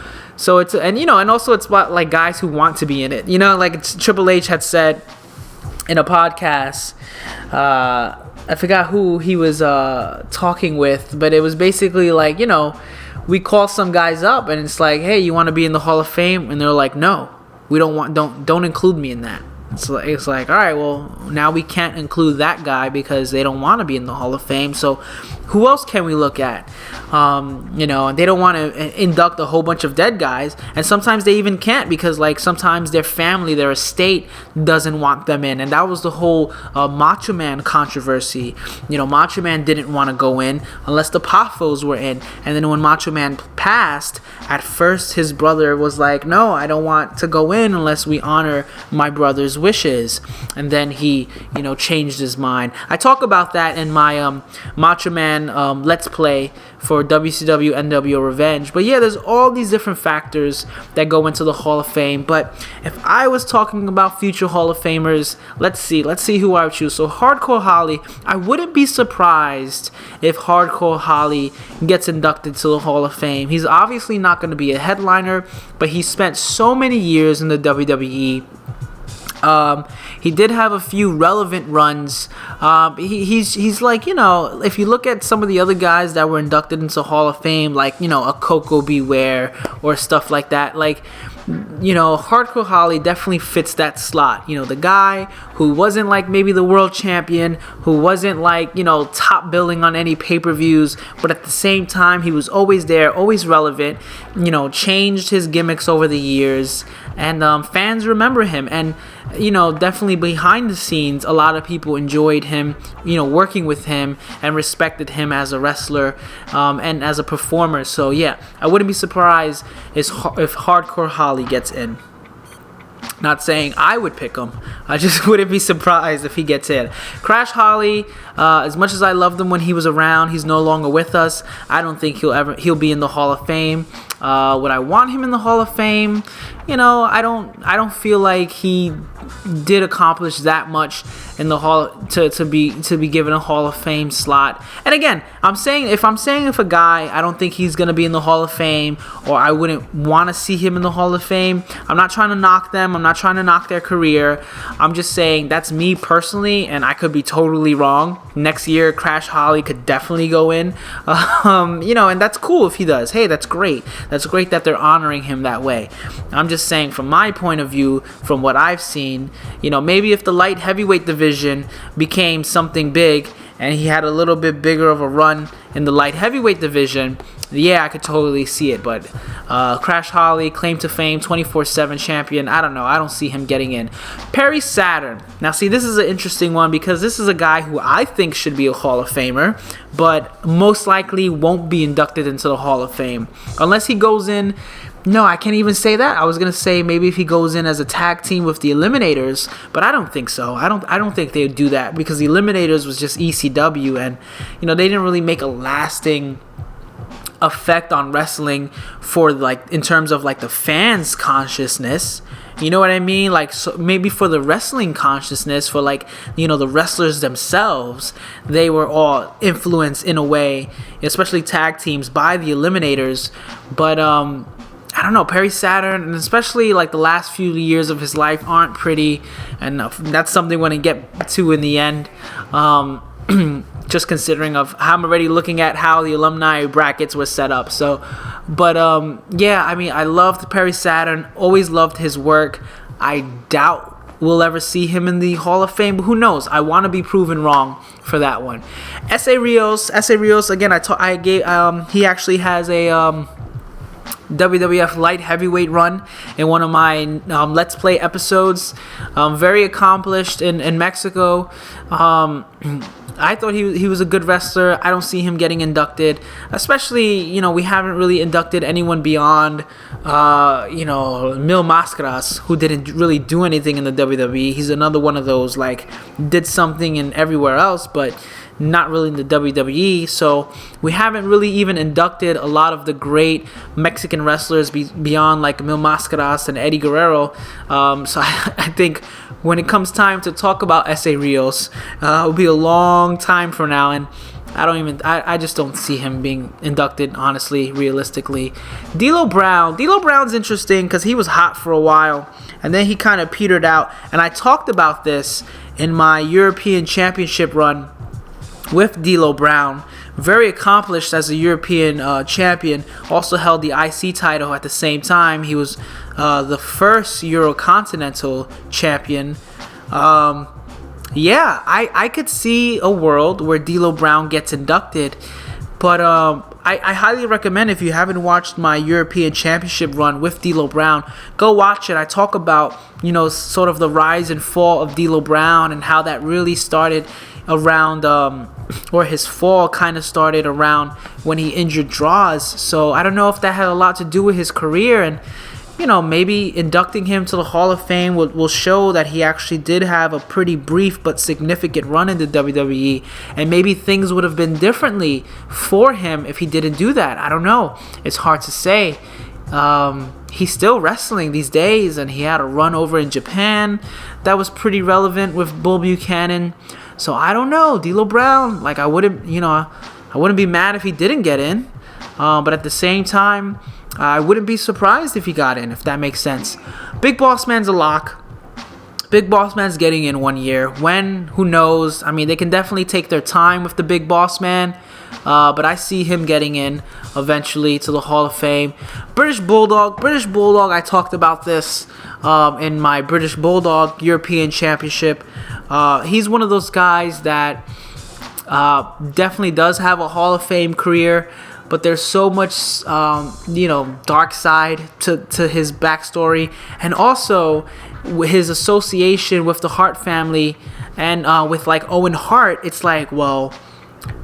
it's, and also it's about, like, guys who want to be in it. Like Triple H had said in a podcast, I forgot who he was talking with, but it was basically like, we call some guys up and it's like, hey, you want to be in the Hall of Fame? And they're like, no, we don't include me in that. It's like, all right, well, now we can't include that guy because they don't want to be in the Hall of Fame. So who else can we look at? And they don't want to induct a whole bunch of dead guys. And sometimes they even can't because, like, sometimes their family, their estate doesn't want them in. And that was the whole Macho Man controversy. Macho Man didn't want to go in unless the Poffos were in. And then when Macho Man passed, at first his brother was like, no, I don't want to go in unless we honor my brother's wishes. And then he, changed his mind. I talk about that in my Macho Man Let's Play for WCW NWO Revenge. But yeah, there's all these different factors that go into the Hall of Fame. But if I was talking about future Hall of Famers, let's see who I would choose. So Hardcore Holly, I wouldn't be surprised if Hardcore Holly gets inducted to the Hall of Fame. He's obviously not going to be a headliner, but he spent so many years in the WWE. He did have a few relevant runs. He's like, if you look at some of the other guys that were inducted into Hall of Fame, like, a Coco Beware or stuff like that, like, Hardcore Holly definitely fits that slot. The guy who wasn't, like, maybe the world champion, who wasn't, like, top billing on any pay-per-views, but at the same time, he was always there, always relevant, changed his gimmicks over the years, and fans remember him. And definitely behind the scenes, a lot of people enjoyed him, working with him and respected him as a wrestler and as a performer. So yeah, I wouldn't be surprised if Hardcore Holly gets in. Not saying I would pick him. I just wouldn't be surprised if he gets in. Crash Holly, as much as I loved him when he was around, he's no longer with us. I don't think he'll be in the Hall of Fame. Would I want him in the Hall of Fame? I don't feel like he did accomplish that much in the Hall to be given a Hall of Fame slot. And again, if a guy, I don't think he's gonna be in the Hall of Fame, or I wouldn't want to see him in the Hall of Fame, I'm not trying to knock them. I'm not trying to knock their career. I'm just saying that's me personally, and I could be totally wrong. Next year, Crash Holly could definitely go in. And that's cool if he does. Hey, that's great. That's great that they're honoring him that way. I'm just saying, from my point of view, from what I've seen, maybe if the light heavyweight division became something big and he had a little bit bigger of a run in the light heavyweight division, yeah, I could totally see it. But Crash Holly, claim to fame, 24/7 champion, I don't know. I don't see him getting in. Perry Saturn. Now, see, this is an interesting one because this is a guy who I think should be a Hall of Famer, but most likely won't be inducted into the Hall of Fame. Unless he goes in... No, I can't even say that. I was gonna say maybe if he goes in as a tag team with the Eliminators, but I don't think so. I don't think they would do that because the Eliminators was just ECW, and they didn't really make a lasting effect on wrestling for, like, in terms of, like, the fans' consciousness. You know what I mean? Like, so maybe for the wrestling consciousness, for, like, the wrestlers themselves, they were all influenced in a way, especially tag teams, by the Eliminators. But I don't know, Perry Saturn, and especially like the last few years of his life aren't pretty, and that's something we're going to get to in the end. Just considering of how I'm already looking at how the alumni brackets were set up. So, but yeah, I mean, I loved Perry Saturn, always loved his work. I doubt we'll ever see him in the Hall of Fame, but who knows? I want to be proven wrong for that one. S.A. Rios again, he actually has a WWF light heavyweight run in one of my Let's Play episodes. Very accomplished in Mexico. I thought he was a good wrestler. I don't see him getting inducted, especially, we haven't really inducted anyone beyond, Mil Máscaras, who didn't really do anything in the WWE. He's another one of those, like, did something in everywhere else, but not really in the WWE. So we haven't really even inducted a lot of the great Mexican wrestlers beyond like Mil Máscaras and Eddie Guerrero. So I think when it comes time to talk about S.A. Rios, it'll be a long time from now, and I just don't see him being inducted, honestly, realistically. D'Lo Brown's interesting because he was hot for a while, and then he kind of petered out. And I talked about this in my European Championship run with D'Lo Brown. Very accomplished as a European champion. Also held the IC title at the same time. He was the first Eurocontinental champion. Yeah, I could see a world where D'Lo Brown gets inducted, but I highly recommend, if you haven't watched my European Championship run with D'Lo Brown, go watch it. I talk about, sort of the rise and fall of D'Lo Brown and how that really started around, or his fall kind of started around when he injured Draws. So I don't know if that had a lot to do with his career, and maybe inducting him to the Hall of Fame will show that he actually did have a pretty brief but significant run in the WWE, and maybe things would have been differently for him if he didn't do that. I don't know. It's hard to say. He's still wrestling these days, and he had a run over in Japan that was pretty relevant with Bull Buchanan. So I don't know. D'Lo Brown, like, I wouldn't be mad if he didn't get in, but at the same time, I wouldn't be surprised if he got in, if that makes sense. Big Boss Man's a lock. Big Boss Man's getting in 1 year. When? Who knows? I mean, they can definitely take their time with the Big Boss Man, but I see him getting in eventually to the Hall of Fame. British Bulldog, I talked about this in my British Bulldog European Championship. He's one of those guys that definitely does have a Hall of Fame career, but there's so much, dark side to his backstory, and also his association with the Hart family, and with like Owen Hart. It's like, well,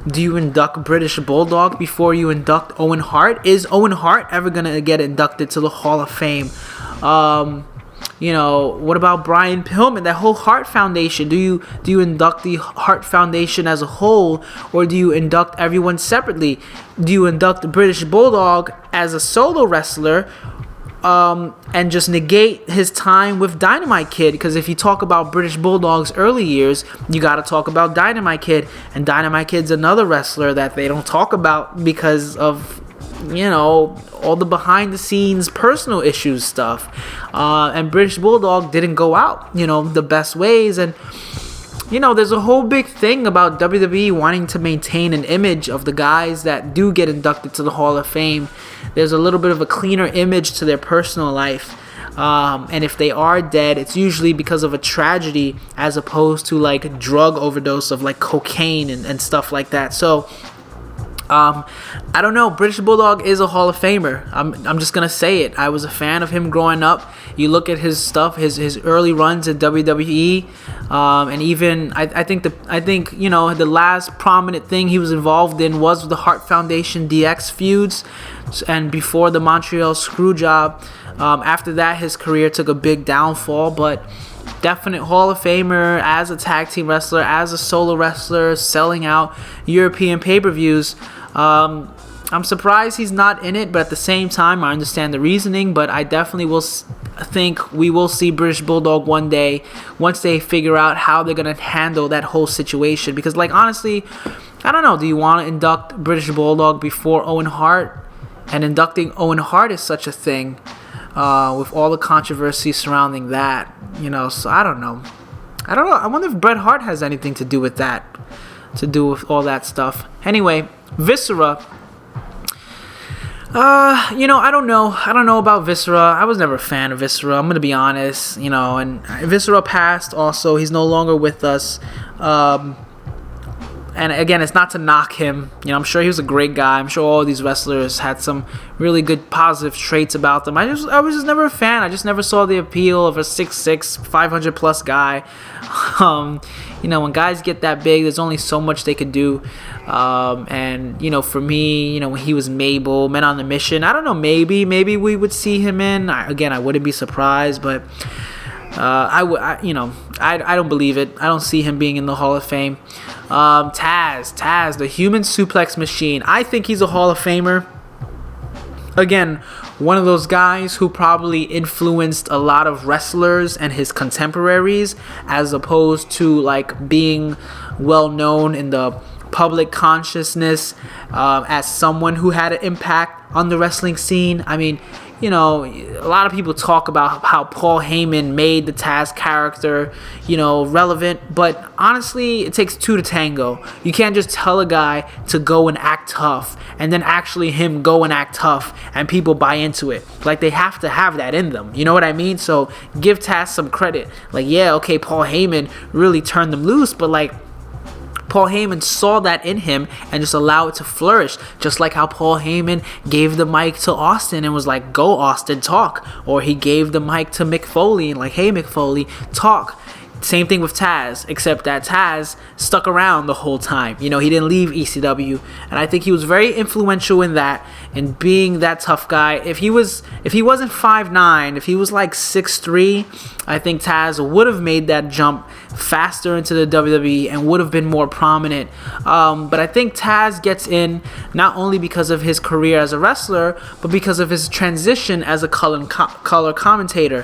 do you induct British Bulldog before you induct Owen Hart? Is Owen Hart ever gonna get inducted to the Hall of Fame? What about Brian Pillman? That whole Hart Foundation. Do you induct the Hart Foundation as a whole, or do you induct everyone separately? Do you induct the British Bulldog as a solo wrestler, and just negate his time with Dynamite Kid? Because if you talk about British Bulldog's early years, you got to talk about Dynamite Kid, and Dynamite Kid's another wrestler that they don't talk about because of all the behind the scenes personal issues stuff, and British Bulldog didn't go out the best ways. And there's a whole big thing about WWE wanting to maintain an image of the guys that do get inducted to the Hall of Fame. There's a little bit of a cleaner image to their personal life, and if they are dead, it's usually because of a tragedy as opposed to like a drug overdose of like cocaine and stuff like that. So I don't know. British Bulldog is a Hall of Famer. I'm just gonna say it. I was a fan of him growing up. You look at his stuff, his early runs in WWE, and even I think the last prominent thing he was involved in was the Hart Foundation DX feuds, and before the Montreal Screwjob. After that, his career took a big downfall, but definite Hall of Famer as a tag team wrestler, as a solo wrestler, selling out European pay-per-views. I'm surprised he's not in it, but at the same time, I understand the reasoning. But I definitely think we will see British Bulldog one day once they figure out how they're going to handle that whole situation. Because, like, honestly, I don't know. Do you want to induct British Bulldog before Owen Hart? And inducting Owen Hart is such a thing, with all the controversy surrounding that, so I don't know. I wonder if Bret Hart has anything to do with that, to do with all that stuff. Anyway, Viscera. I don't know. I don't know about Viscera. I was never a fan of Viscera. I'm going to be honest, and Viscera passed also. He's no longer with us. And again, it's not to knock him. I'm sure he was a great guy. I'm sure all these wrestlers had some really good positive traits about them. I was just never a fan. I just never saw the appeal of a 6'6", 500+ guy. When guys get that big, there's only so much they could do. And for me, when he was Mabel, Men on the Mission, I don't know, maybe we would see him in. I wouldn't be surprised, but I don't believe it. I don't see him being in the Hall of Fame. Taz, the human suplex machine. I think he's a Hall of Famer. Again, one of those guys who probably influenced a lot of wrestlers and his contemporaries, as opposed to like being well known in the public consciousness as someone who had an impact on the wrestling scene. I mean, a lot of people talk about how Paul Heyman made the Taz character, relevant. But honestly, it takes two to tango. You can't just tell a guy to go and act tough and then actually him go and act tough and people buy into it. Like, they have to have that in them. You know what I mean? So give Taz some credit. Like, yeah, okay, Paul Heyman really turned them loose, but like, Paul Heyman saw that in him and just allowed it to flourish. Just like how Paul Heyman gave the mic to Austin and was like, go Austin, talk. Or he gave the mic to Mick Foley and like, hey Mick Foley, talk. Same thing with Taz, except that Taz stuck around the whole time. He didn't leave ECW, and I think he was very influential in that, in being that tough guy. If he wasn't 5'9", if he was like 6'3", I think Taz would have made that jump faster into the WWE and would have been more prominent. But I think Taz gets in not only because of his career as a wrestler, but because of his transition as a color commentator.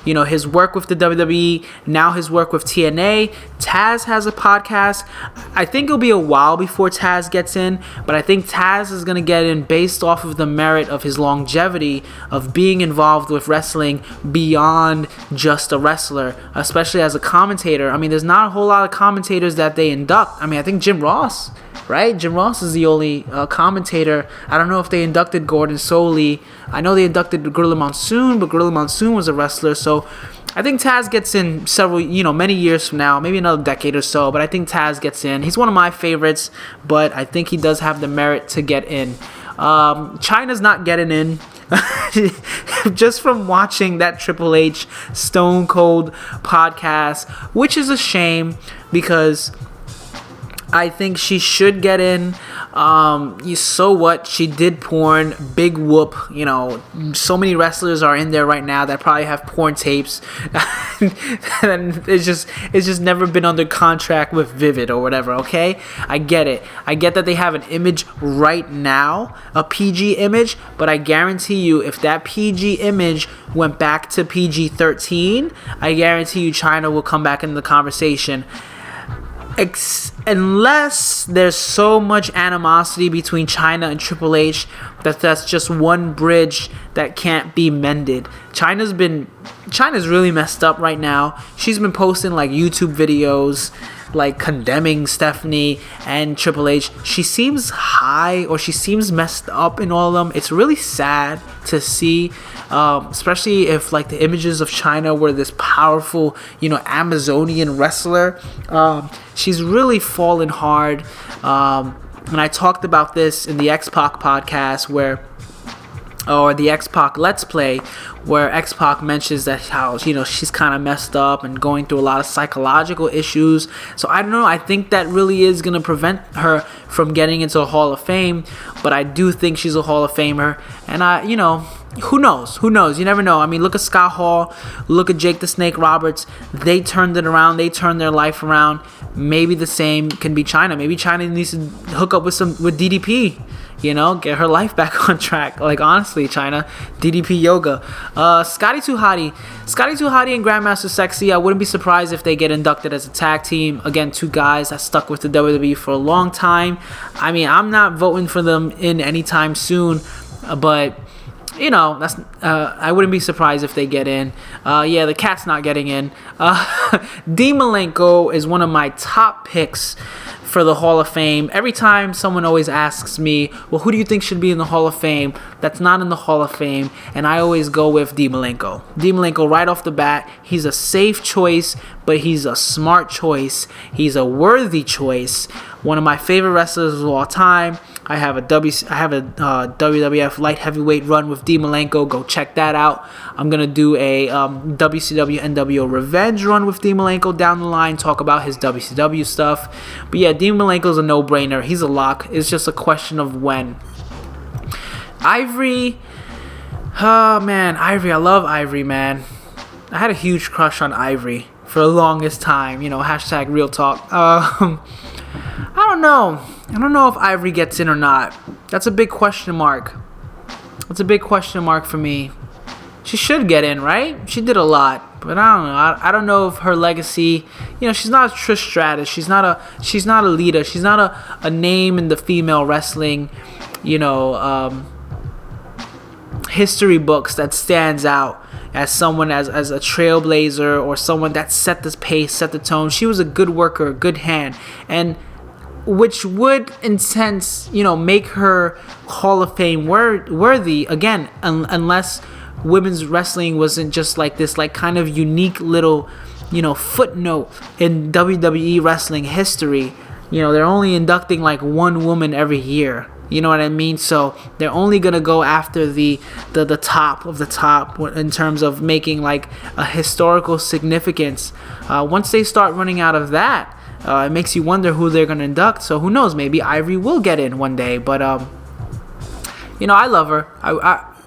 His work with the WWE, now his work with TNA. Taz has a podcast. I think it'll be a while before Taz gets in, but I think Taz is going to get in based off of the merit of his longevity of being involved with wrestling beyond just a wrestler, especially as a commentator. I mean, there's not a whole lot of commentators that they induct. I mean, I think Jim Ross, right? Jim Ross is the only commentator. I don't know if they inducted Gordon Soley. I know they inducted Gorilla Monsoon, but Gorilla Monsoon was a wrestler. So I think Taz gets in many years from now, maybe another decade or so, but I think Taz gets in. He's one of my favorites, but I think he does have the merit to get in. China's not getting in. Just from watching that Triple H Stone Cold podcast, which is a shame because I think she should get in. So what? She did porn. Big whoop. So many wrestlers are in there right now that probably have porn tapes, and it's just never been under contract with Vivid or whatever. Okay, I get it. I get that they have an image right now, a PG image, but I guarantee you, if that PG image went back to PG-13, I guarantee you China will come back into the conversation. Unless there's so much animosity between China and Triple H that's just one bridge that can't be mended. China's really messed up right now. She's been posting like YouTube videos like condemning Stephanie and Triple H. She seems high, or she seems messed up in all of them. It's really sad to see, especially if like the images of China were this powerful, Amazonian wrestler. She's really fallen hard. And I talked about this in the X-Pac podcast or the X-Pac Let's Play, where X-Pac mentions that how, she's kind of messed up and going through a lot of psychological issues. So I don't know. I think that really is going to prevent her from getting into a Hall of Fame. But I do think she's a Hall of Famer. And who knows? You never know. I mean, look at Scott Hall. Look at Jake the Snake Roberts. They turned it around. They turned their life around. Maybe the same can be China. Maybe China needs to hook up with DDP get her life back on track. Like, honestly, China, DDP Yoga. Scotty 2 Hotty and Grandmaster Sexy, I wouldn't be surprised if they get inducted as a tag team. Again, two guys that stuck with the WWE for a long time. I mean, I'm not voting for them in anytime soon, but that's I wouldn't be surprised if they get in. The cat's not getting in. Dean Malenko is one of my top picks for the Hall of Fame. Every time someone always asks me, well, who do you think should be in the Hall of Fame that's not in the Hall of Fame? And I always go with Dean Malenko. Dean Malenko, right off the bat, he's a safe choice, but he's a smart choice. He's a worthy choice. One of my favorite wrestlers of all time. I have a WWF light heavyweight run with Dean Malenko. Go check that out. I'm going to do a WCW NWO Revenge run with Dean Malenko down the line. Talk about his WCW stuff. But yeah, Dean Malenko's a no-brainer. He's a lock. It's just a question of when. Ivory. Oh, man. Ivory. I love Ivory, man. I had a huge crush on Ivory for the longest time. Hashtag real talk. I don't know. I don't know if Ivory gets in or not. That's a big question mark. That's a big question mark for me. She should get in, right? She did a lot, but I don't know. I don't know if her legacy. She's not a Trish Stratus. She's not a Lita. She's not a name in the female wrestling, history books that stands out as someone as a trailblazer or someone that set the pace, set the tone. She was a good worker, a good hand, and which would, in sense, make her Hall of Fame worthy, again, unless women's wrestling wasn't just like this, like, kind of unique little, footnote in WWE wrestling history. They're only inducting like one woman every year. You know what I mean? So they're only going to go after the top of the top in terms of making like a historical significance. Once they start running out of that, it makes you wonder who they're going to induct. So who knows? Maybe Ivory will get in one day. But, I love her.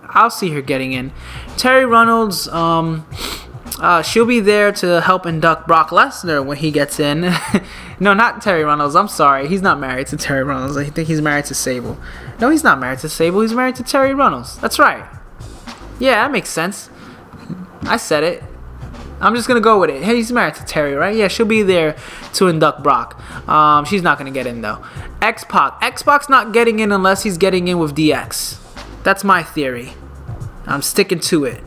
I'll see her getting in. Terry Runnels, she'll be there to help induct Brock Lesnar when he gets in. No, not Terry Runnels. I'm sorry. He's not married to Terry Runnels. I think he's married to Sable. No, he's not married to Sable. He's married to Terry Runnels. That's right. Yeah, that makes sense. I said it. I'm just going to go with it. Hey, he's married to Terry, right? Yeah, she'll be there to induct Brock. She's not going to get in, though. X-Pac. X-Pac's not getting in unless he's getting in with DX. That's my theory. I'm sticking to it.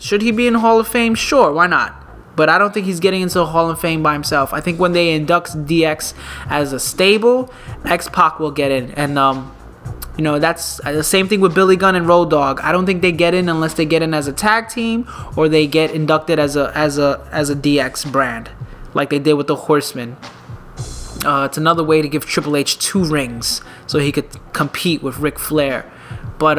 Should he be in the Hall of Fame? Sure, why not? But I don't think he's getting into the Hall of Fame by himself. I think when they induct DX as a stable, X-Pac will get in. And, that's the same thing with Billy Gunn and Road Dogg. I don't think they get in unless they get in as a tag team or they get inducted as a DX brand, like they did with the Horsemen. It's another way to give Triple H 2 rings so he could compete with Ric Flair. But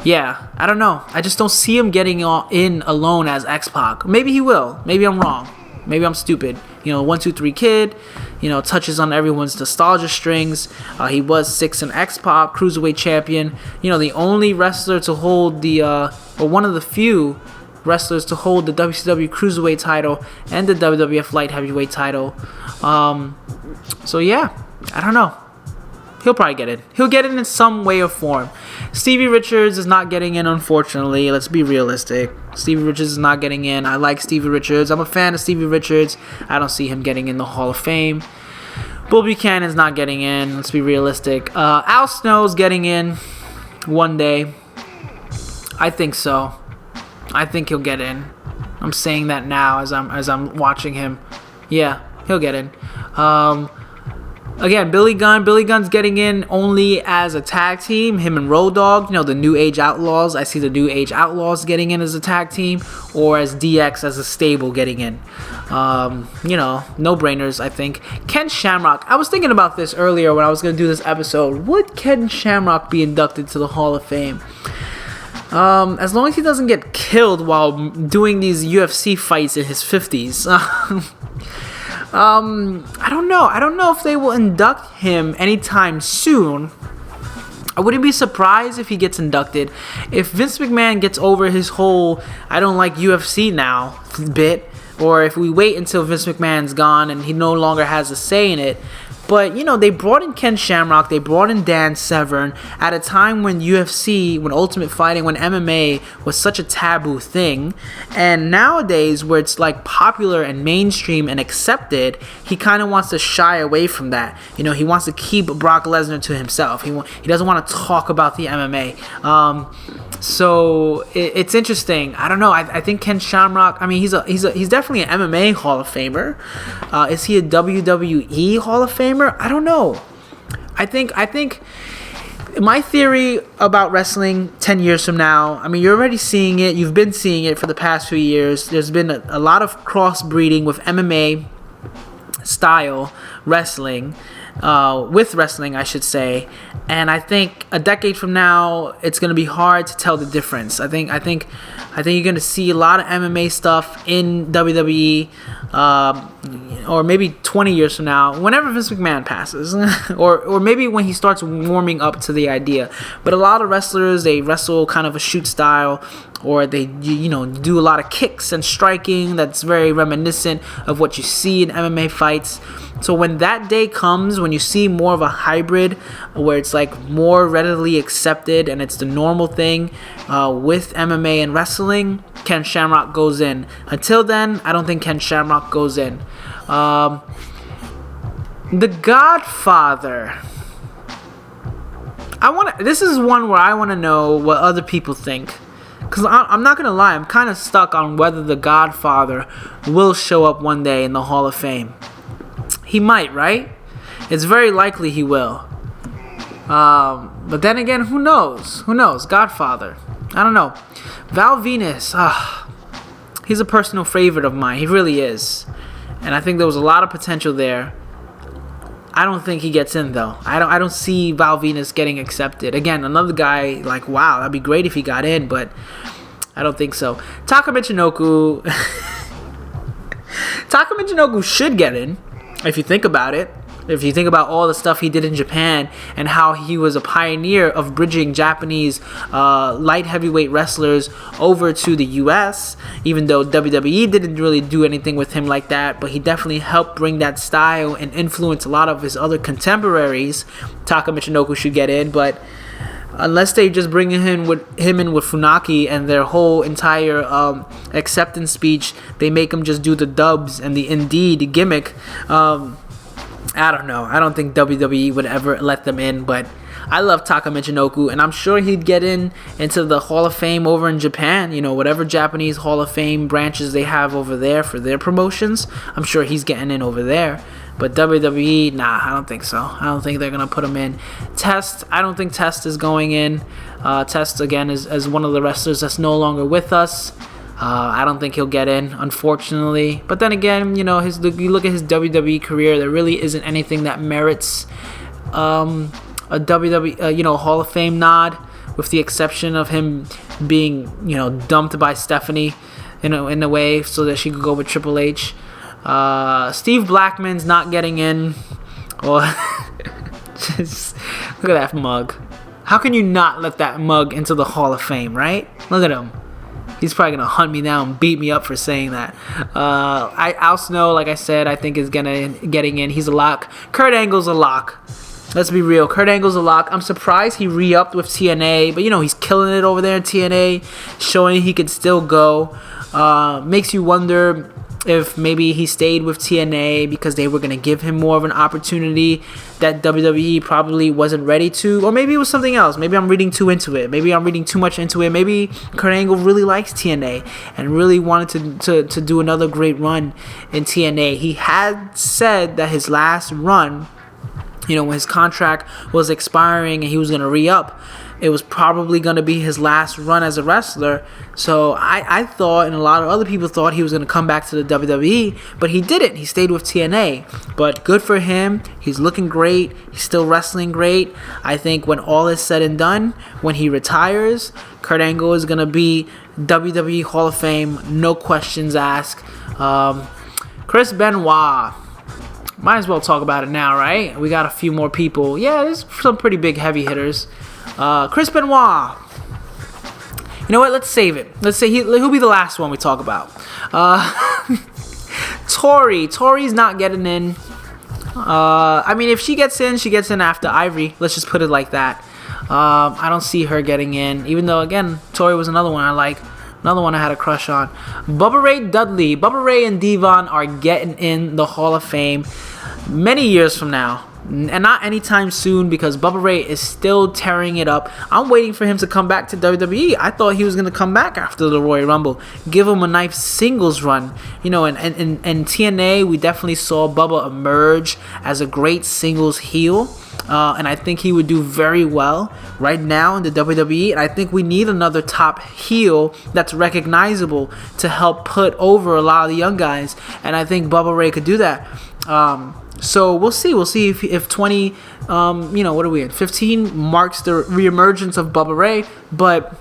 yeah, I don't know. I just don't see him getting in alone as X-Pac. Maybe he will. Maybe I'm wrong. Maybe I'm stupid. 1, 2, 3 kid. Touches on everyone's nostalgia strings. He was 6 in X-Pac, Cruiserweight champion. The only wrestler to hold or one of the few wrestlers to hold the WCW Cruiserweight title and the WWF Light Heavyweight title. So yeah, I don't know. He'll probably get in. He'll get in some way or form. Stevie Richards is not getting in, unfortunately. Let's be realistic. Stevie Richards is not getting in. I like Stevie Richards. I'm a fan of Stevie Richards. I don't see him getting in the Hall of Fame. Bull Buchanan's not getting in. Let's be realistic. Al Snow's getting in one day. I think so. I think he'll get in. I'm saying that now as I'm watching him. Yeah, he'll get in. Again, Billy Gunn. Billy Gunn's getting in only as a tag team. Him and Road Dogg, the New Age Outlaws. I see the New Age Outlaws getting in as a tag team, or as DX as a stable getting in. No-brainers, I think. Ken Shamrock. I was thinking about this earlier when I was going to do this episode. Would Ken Shamrock be inducted to the Hall of Fame? As long as he doesn't get killed while doing these UFC fights in his 50s. I don't know. I don't know if they will induct him anytime soon. I wouldn't be surprised if he gets inducted. If Vince McMahon gets over his whole I don't like UFC now bit, or if we wait until Vince McMahon's gone and he no longer has a say in it, But, they brought in Ken Shamrock, they brought in Dan Severn at a time when UFC, when Ultimate Fighting, when MMA was such a taboo thing. And nowadays, where it's like popular and mainstream and accepted, he kind of wants to shy away from that. He wants to keep Brock Lesnar to himself. He doesn't want to talk about the MMA. So it's interesting. I don't know. I think Ken Shamrock, he's definitely an MMA Hall of Famer. Is he a WWE Hall of Famer? I don't know. I think my theory about wrestling 10 years from now, you're already seeing it. You've been seeing it for the past few years. There's been a lot of crossbreeding with MMA style wrestling, with wrestling, I should say. And I think a decade from now, it's going to be hard to tell the difference. I think you're going to see a lot of MMA stuff in WWE, or maybe 20 years from now, whenever Vince McMahon passes, or maybe when he starts warming up to the idea. But a lot of wrestlers, they wrestle kind of a shoot style, or they do a lot of kicks and striking that's very reminiscent of what you see in MMA fights. So when that day comes, when you see more of a hybrid where it's like more readily accepted and it's the normal thing with MMA and wrestling, Ken Shamrock goes in. Until then, I don't think Ken Shamrock goes in. The Godfather. This is one where I want to know what other people think. Because I'm not going to lie, I'm kind of stuck on whether The Godfather will show up one day in the Hall of Fame. He might, right? It's very likely he will. But then again, who knows? Who knows? Godfather. I don't know. Val Venus, he's a personal favorite of mine. He really is. And I think there was a lot of potential there. I don't think he gets in, though. I don't see Val Venus getting accepted. Again, another guy, like, wow, that'd be great if he got in, but I don't think so. Taka Michinoku should get in, if you think about it. If you think about all the stuff he did in Japan and how he was a pioneer of bridging Japanese light heavyweight wrestlers over to the US, even though WWE didn't really do anything with him like that, but he definitely helped bring that style and influence a lot of his other contemporaries. Taka Michinoku should get in, but unless they just bring him in with Funaki and their whole entire acceptance speech, they make him just do the dubs and the Indeed gimmick. I don't know. I don't think WWE would ever let them in, but I love Taka Michinoku, and I'm sure he'd get into the Hall of Fame over in Japan. Whatever Japanese Hall of Fame branches they have over there for their promotions, I'm sure he's getting in over there. But WWE, nah, I don't think so. I don't think they're going to put him in. Test, I don't think Test is going in. Test, again, is one of the wrestlers that's no longer with us. I don't think he'll get in, unfortunately. But then again, you look at his WWE career, there really isn't anything that merits a WWE, Hall of Fame nod, with the exception of him being, dumped by Stephanie, in a way, so that she could go with Triple H. Steve Blackman's not getting in. Well, just look at that mug. How can you not let that mug into the Hall of Fame, right? Look at him. He's probably going to hunt me down and beat me up for saying that. Al Snow, like I said, I think is getting in. He's a lock. Kurt Angle's a lock. Let's be real. Kurt Angle's a lock. I'm surprised he re-upped with TNA. But, he's killing it over there in TNA. Showing he could still go. Makes you wonder if maybe he stayed with TNA because they were going to give him more of an opportunity that WWE probably wasn't ready to, or maybe it was something else. Maybe I'm reading too into it. Maybe I'm reading too much into it. Maybe Kurt Angle really likes TNA and really wanted to do another great run in TNA. He had said that his last run, when his contract was expiring and he was going to re-up, it was probably going to be his last run as a wrestler. So I thought, and a lot of other people thought, he was going to come back to the WWE, but he didn't. He stayed with TNA. But good for him. He's looking great. He's still wrestling great. I think when all is said and done, when he retires, Kurt Angle is going to be WWE Hall of Fame, no questions asked. Chris Benoit. Might as well talk about it now, right? We got a few more people. Yeah, there's some pretty big heavy hitters. Chris Benoit. You know what? Let's save it. Let's say he'll be the last one we talk about. Tori's not getting in. I mean, if she gets in after Ivory. Let's just put it like that. I don't see her getting in, even though, again, Tori was another one I like. Another one I had a crush on. Bubba Ray Dudley. Bubba Ray and Devon are getting in the Hall of Fame many years from now. And not anytime soon, because Bubba Ray is still tearing it up. I'm waiting for him to come back to WWE. I thought he was going to come back after the Royal Rumble. Give him a nice singles run. You know, and TNA, we definitely saw Bubba emerge as a great singles heel. And I think he would do very well right now in the WWE. And I think we need another top heel that's recognizable to help put over a lot of the young guys. And I think Bubba Ray could do that. So we'll see. We'll see if 20, what are we in? 15 marks the reemergence of Bubba Ray. But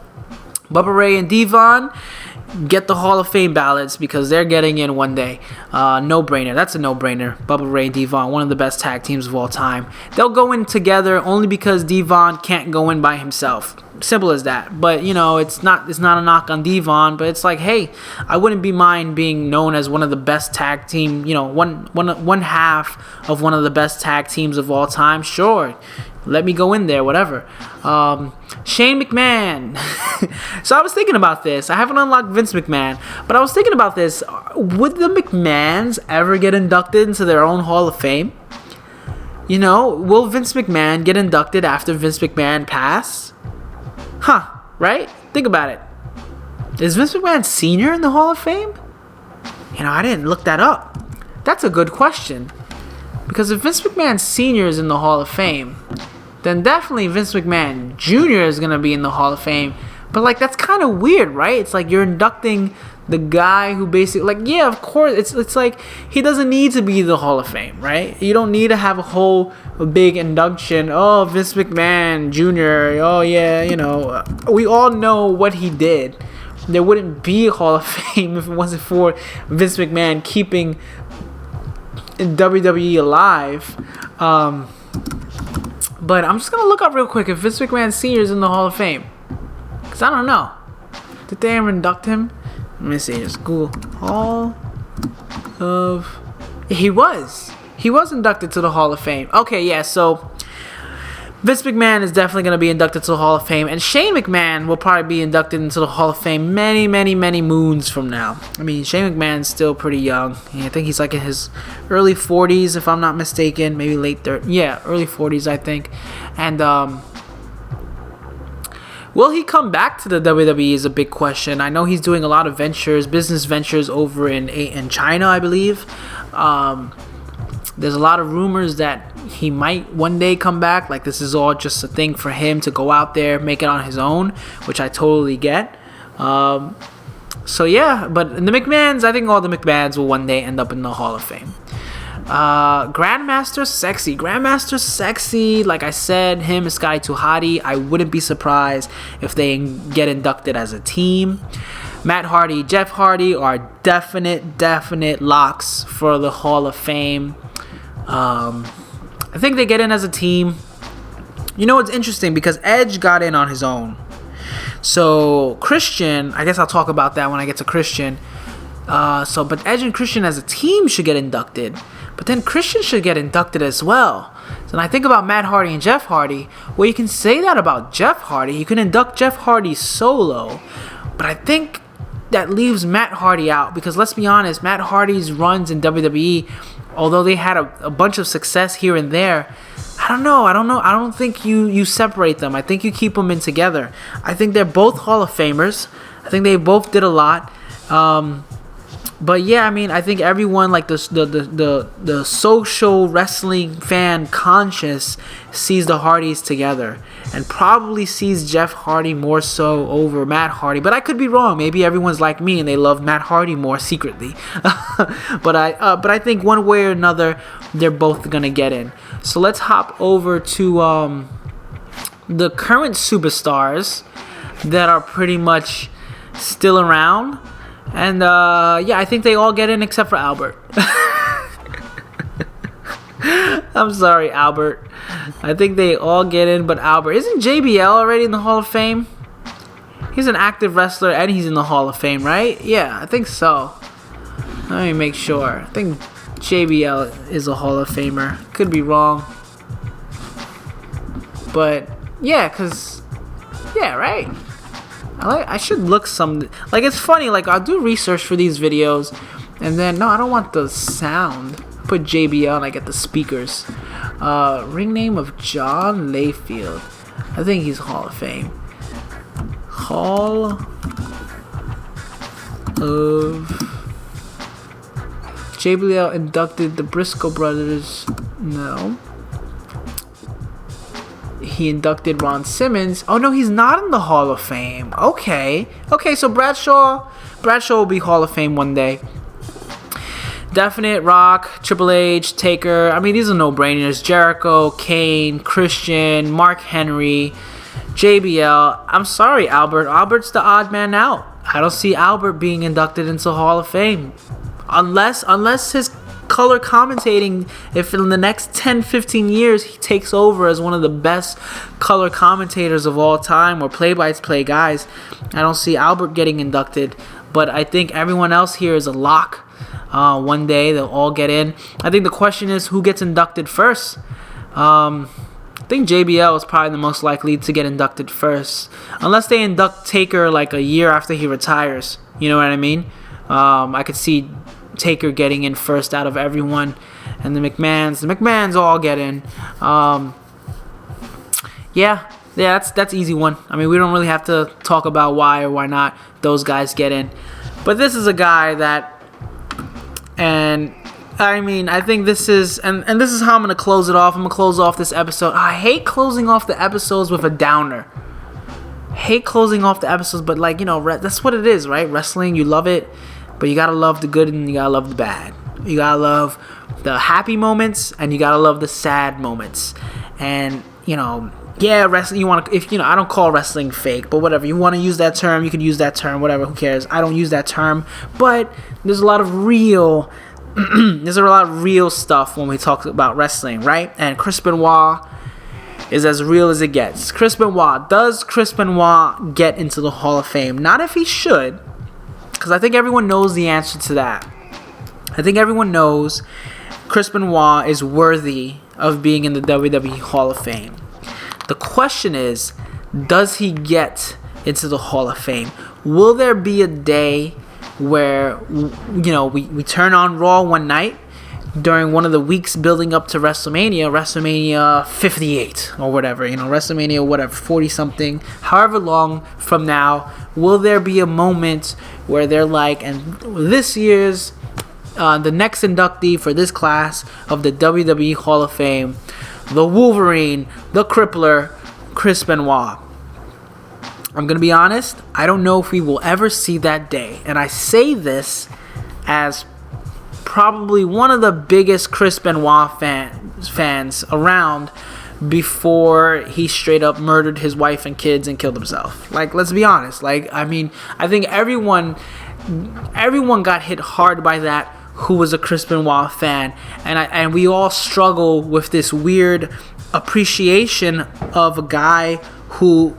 Bubba Ray and Devon get the Hall of Fame ballots because they're getting in one day. No-brainer. That's a no-brainer. Bubba Ray, Devon, one of the best tag teams of all time. They'll go in together only because Devon can't go in by himself. Simple as that. But, it's not a knock on Devon, but it's like, hey, I wouldn't be mind being known as one of the best tag team, one half of one of the best tag teams of all time. Sure. Let me go in there, whatever. Shane McMahon. So I was thinking about this. I haven't unlocked Vince McMahon, but I was thinking about this. Would the McMahons ever get inducted into their own Hall of Fame? Will Vince McMahon get inducted after Vince McMahon passed? Right? Think about it. Is Vince McMahon Sr. in the Hall of Fame? I didn't look that up. That's a good question. Because if Vince McMahon Sr. is in the Hall of Fame, then definitely Vince McMahon Jr. is going to be in the Hall of Fame. But, that's kind of weird, right? It's like you're inducting the guy who basically, yeah, of course, it's like he doesn't need to be in the Hall of Fame, right? You don't need to have a big induction. Oh, Vince McMahon Jr., oh, yeah, we all know what he did. There wouldn't be a Hall of Fame if it wasn't for Vince McMahon keeping WWE alive. But I'm just going to look up real quick if Vince McMahon Sr. is in the Hall of Fame. Because I don't know. Did they ever induct him? Let me see. Just Google. Hall of... He was inducted to the Hall of Fame. Okay, yeah, so Vince McMahon is definitely going to be inducted to the Hall of Fame. And Shane McMahon will probably be inducted into the Hall of Fame many, many, many moons from now. I mean, Shane McMahon's still pretty young. I think he's like in his early 40s, if I'm not mistaken. Maybe late 30s. Yeah, early 40s, I think. And, will he come back to the WWE is a big question. I know he's doing a lot of business ventures over in China, I believe. There's a lot of rumors that he might one day come back. Like, this is all just a thing for him to go out there, make it on his own, which I totally get. So, yeah. But the McMahons, I think all the McMahons will one day end up in the Hall of Fame. Grandmaster Sexy, like I said, him and Sky Tuhati, I wouldn't be surprised if they get inducted as a team. Matt Hardy, Jeff Hardy are definite locks for the Hall of Fame. I think they get in as a team. It's interesting because Edge got in on his own. So Christian, I guess I'll talk about that when I get to Christian. But Edge and Christian as a team should get inducted. But then Christian should get inducted as well. So when I think about Matt Hardy and Jeff Hardy, well, you can say that about Jeff Hardy. You can induct Jeff Hardy solo. But I think that leaves Matt Hardy out. Because let's be honest, Matt Hardy's runs in WWE, although they had a bunch of success here and there, I don't know. I don't think you separate them. I think you keep them in together. I think they're both Hall of Famers. I think they both did a lot. But yeah, I mean, I think everyone, like the social wrestling fan conscious, sees the Hardys together, and probably sees Jeff Hardy more so over Matt Hardy. But I could be wrong. Maybe everyone's like me and they love Matt Hardy more secretly. But I think one way or another, they're both gonna get in. So let's hop over to the current superstars that are pretty much still around. And, I think they all get in except for Albert. I'm sorry, Albert. I think they all get in but Albert. Isn't JBL already in the Hall of Fame? He's an active wrestler and he's in the Hall of Fame, right? Yeah, I think so. Let me make sure. I think JBL is a Hall of Famer. Could be wrong. But, yeah, right? I should look some... Like, it's funny, like, I'll do research for these videos, and then, no, I don't want the sound. Put JBL and I get the speakers. Ring name of John Layfield. I think he's Hall of Fame. Hall of... JBL inducted the Briscoe brothers. No. He inducted Ron Simmons. Oh, no, he's not in the Hall of Fame. Okay, so Bradshaw will be Hall of Fame one day. Definite, Rock, Triple H, Taker. I mean, these are no-brainers. Jericho, Kane, Christian, Mark Henry, JBL. I'm sorry, Albert. Albert's the odd man out. I don't see Albert being inducted into Hall of Fame. Unless his color commentating, if in the next 10, 15 years he takes over as one of the best color commentators of all time or play-by-play guys, I don't see Albert getting inducted. But I think everyone else here is a lock. One day they'll all get in. I think the question is who gets inducted first. I think JBL is probably the most likely to get inducted first, unless they induct Taker like a year after he retires. You know what I mean? I could see Taker getting in first out of everyone, and the McMahons all get in. Yeah, that's easy one. I mean, we don't really have to talk about why or why not those guys get in, but this is a guy that. And I mean, I think this is, and this is how I'm going to close it off. I'm going to close off this episode. I hate closing off the episodes with a downer. But like, you know, that's what it is, right? Wrestling, you love it, but you got to love the good and you got to love the bad. You got to love the happy moments and you got to love the sad moments. And, you know, yeah, wrestling, I don't call wrestling fake, but whatever. You want to use that term, you can use that term, whatever, who cares? I don't use that term, but there's a lot of real stuff when we talk about wrestling, right? And Chris Benoit is as real as it gets. Does Chris Benoit get into the Hall of Fame? Not if he should, because I think everyone knows the answer to that. I think everyone knows Chris Benoit is worthy of being in the WWE Hall of Fame. The question is, does he get into the Hall of Fame? Will there be a day where, you know, we turn on Raw one night during one of the weeks building up to WrestleMania 58 or whatever, you know, WrestleMania whatever, 40-something, however long from now, will there be a moment where they're like, and this year's, the next inductee for this class of the WWE Hall of Fame, the Wolverine, the Crippler, Chris Benoit. I'm going to be honest, I don't know if we will ever see that day. And I say this as probably one of the biggest Chris Benoit fans around before he straight up murdered his wife and kids and killed himself. Like, let's be honest. Like, I mean, I think everyone got hit hard by that who was a Chris Benoit fan, and we all struggle with this weird appreciation of a guy who,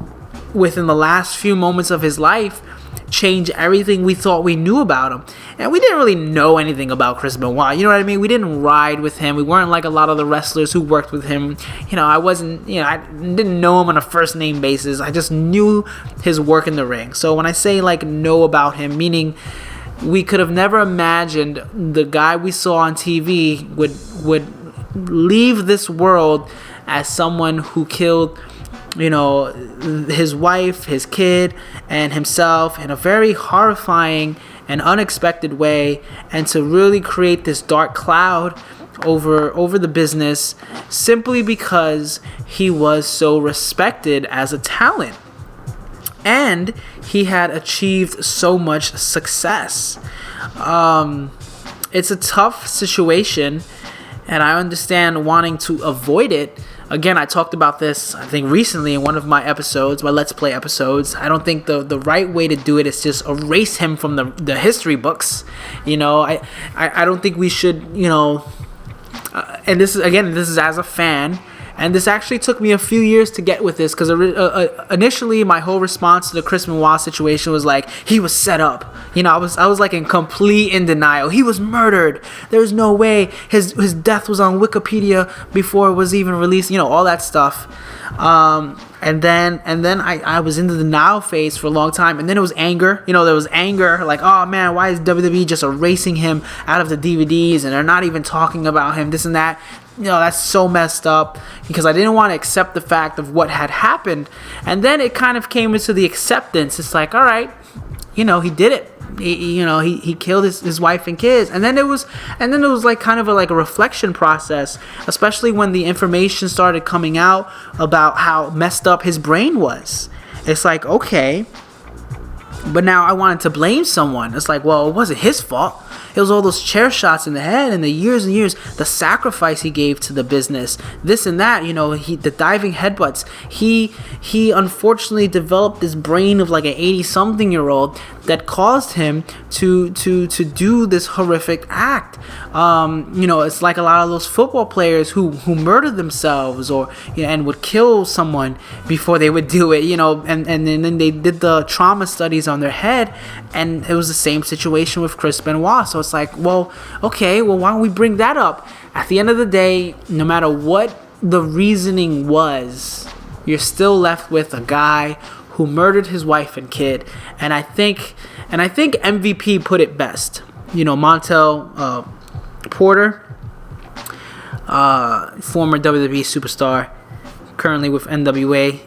within the last few moments of his life, changed everything we thought we knew about him. And we didn't really know anything about Chris Benoit, you know what I mean? We didn't ride with him. We weren't like a lot of the wrestlers who worked with him. You know, I didn't know him on a first name basis. I just knew his work in the ring. So when I say like know about him, meaning we could have never imagined the guy we saw on TV would leave this world as someone who killed, you know, his wife, his kid, and himself in a very horrifying and unexpected way, and to really create this dark cloud over the business simply because he was so respected as a talent. And he had achieved so much success. It's a tough situation, and I understand wanting to avoid it. Again, I talked about this, I think, recently in one of my episodes, my Let's Play episodes. I don't think the right way to do it is just erase him from the history books. You know, I don't think we should, you know, and this is as a fan, And this actually took me a few years to get with this, because initially my whole response to the Chris Benoit situation was like, he was set up. You know, I was like in denial. He was murdered. There's no way. His death was on Wikipedia before it was even released. You know, all that stuff. And then I was in the denial phase for a long time, and then it was anger. You know, there was anger, like, oh man, why is WWE just erasing him out of the DVDs, and they're not even talking about him, this and that. You know, that's so messed up, because I didn't want to accept the fact of what had happened. And then it kind of came into the acceptance. It's like, all right, you know, he did it. He killed his wife and kids. And then it was like kind of a reflection process, especially when the information started coming out about how messed up his brain was. It's like, okay, but now I wanted to blame someone. It's like, well, it wasn't his fault. It was all those chair shots in the head and the years and years, the sacrifice he gave to the business, this and that, you know, the diving headbutts. He unfortunately developed this brain of like an 80-something-year-old that caused him to do this horrific act. You know, it's like a lot of those football players who murdered themselves, or, you know, and would kill someone before they would do it, you know, and then they did the trauma studies on their head, and it was the same situation with Chris Benoit. So it's like, well, okay, well, why don't we bring that up? At the end of the day, no matter what the reasoning was, you're still left with a guy who murdered his wife and kid. And I think MVP put it best. You know, Montel Porter, former WWE superstar, currently with NWA.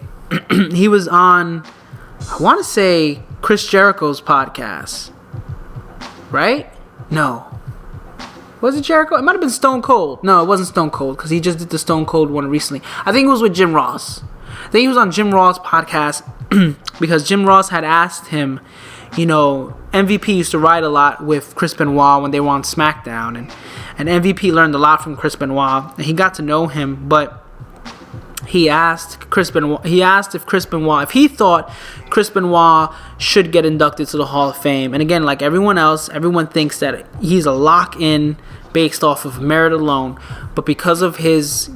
He was on, I want to say, Chris Jericho's podcast, right? No. Was it Jericho? It might have been Stone Cold. No, it wasn't Stone Cold, because he just did the Stone Cold one recently. I think it was with Jim Ross. I think he was on Jim Ross' podcast because Jim Ross had asked him, you know, MVP used to ride a lot with Chris Benoit when they were on SmackDown, and MVP learned a lot from Chris Benoit, and he got to know him, but he asked if Chris Benoit, if he thought Chris Benoit should get inducted to the Hall of Fame. And again, like everyone else, everyone thinks that he's a lock-in based off of merit alone. But because of his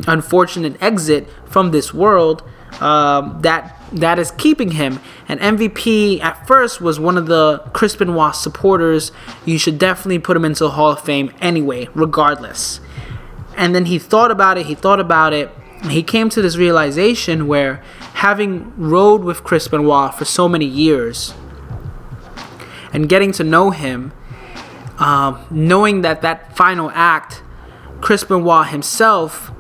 unfortunate exit from this world, that is keeping him. And MVP at first was one of the Chris Benoit supporters. You should definitely put him into the Hall of Fame anyway, regardless. And then he thought about it. He came to this realization where, having rode with Chris Benoit for so many years and getting to know him, knowing that final act, Chris Benoit himself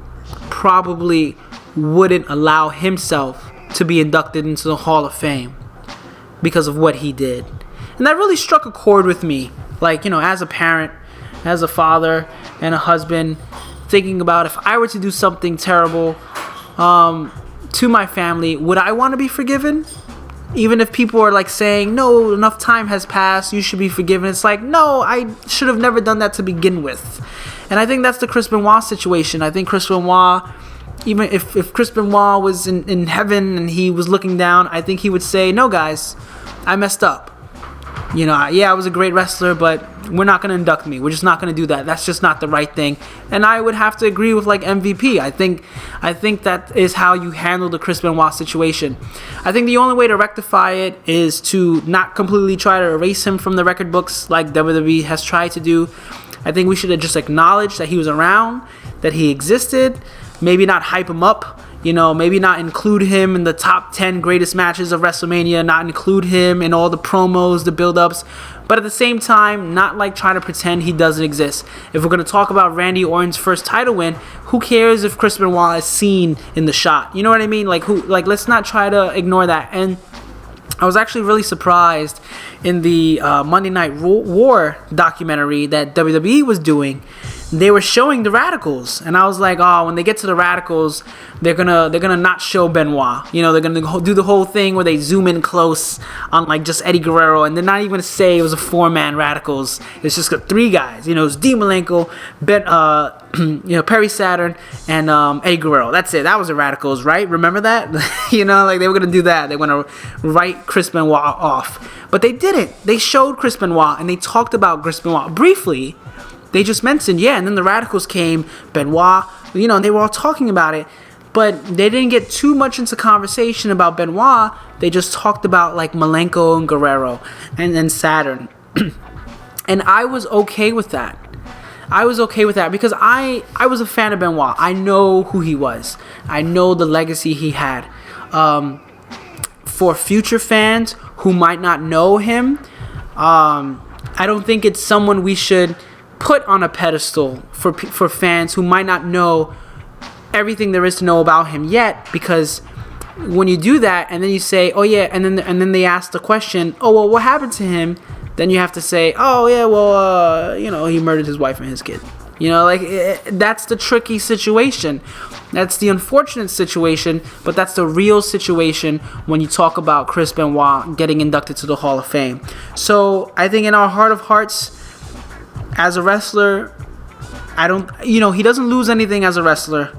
probably wouldn't allow himself to be inducted into the Hall of Fame because of what he did. And that really struck a chord with me. Like, you know, as a parent, as a father and a husband, thinking about if I were to do something terrible to my family, would I want to be forgiven? Even if people are like saying, no, enough time has passed, you should be forgiven. It's like, no, I should have never done that to begin with. And I think that's the Chris Benoit situation. I think Chris Benoit, even if Chris Benoit was in heaven and he was looking down, I think he would say, no, guys, I messed up. You know, yeah, I was a great wrestler, but we're not going to induct me. We're just not going to do that. That's just not the right thing. And I would have to agree with like MVP. I think that is how you handle the Chris Benoit situation. I think the only way to rectify it is to not completely try to erase him from the record books like WWE has tried to do. I think we should just acknowledge that he was around, that he existed, maybe not hype him up. You know, maybe not include him in the top 10 greatest matches of WrestleMania, not include him in all the promos, the build-ups, but at the same time, not like trying to pretend he doesn't exist. If we're going to talk about Randy Orton's first title win, who cares if Chris Benoit is seen in the shot? You know what I mean? Like, let's not try to ignore that. And I was actually really surprised in the Monday Night War documentary that WWE was doing. They were showing the Radicals, and I was like, oh, when they get to the Radicals, they're gonna not show Benoit. You know, they're gonna do the whole thing where they zoom in close on like just Eddie Guerrero, and they're not even gonna say it was a 4-man Radicals. It's just got 3 guys. You know, it's Dean Malenko, Perry Saturn, and Eddie Guerrero. That's it. That was the Radicals, right? Remember that? You know, like they were gonna do that. They were gonna write Chris Benoit off, but they didn't. They showed Chris Benoit, and they talked about Chris Benoit briefly. They just mentioned, yeah, and then the Radicals came, Benoit, they were all talking about it, but they didn't get too much into conversation about Benoit. They just talked about like Malenko and Guerrero and Saturn. And I was okay with that. Because I was a fan of Benoit. I know who he was. I know the legacy he had. For future fans who might not know him, I don't think it's someone we should put on a pedestal for fans who might not know everything there is to know about him yet. Because when you do that and then you say, oh yeah, and then they ask the question, oh well, what happened to him? Then you have to say, oh yeah, well, he murdered his wife and his kid. That's the tricky situation. That's the unfortunate situation, but that's the real situation when you talk about Chris Benoit getting inducted to the Hall of Fame. So I think in our heart of hearts, as a wrestler, he doesn't lose anything as a wrestler.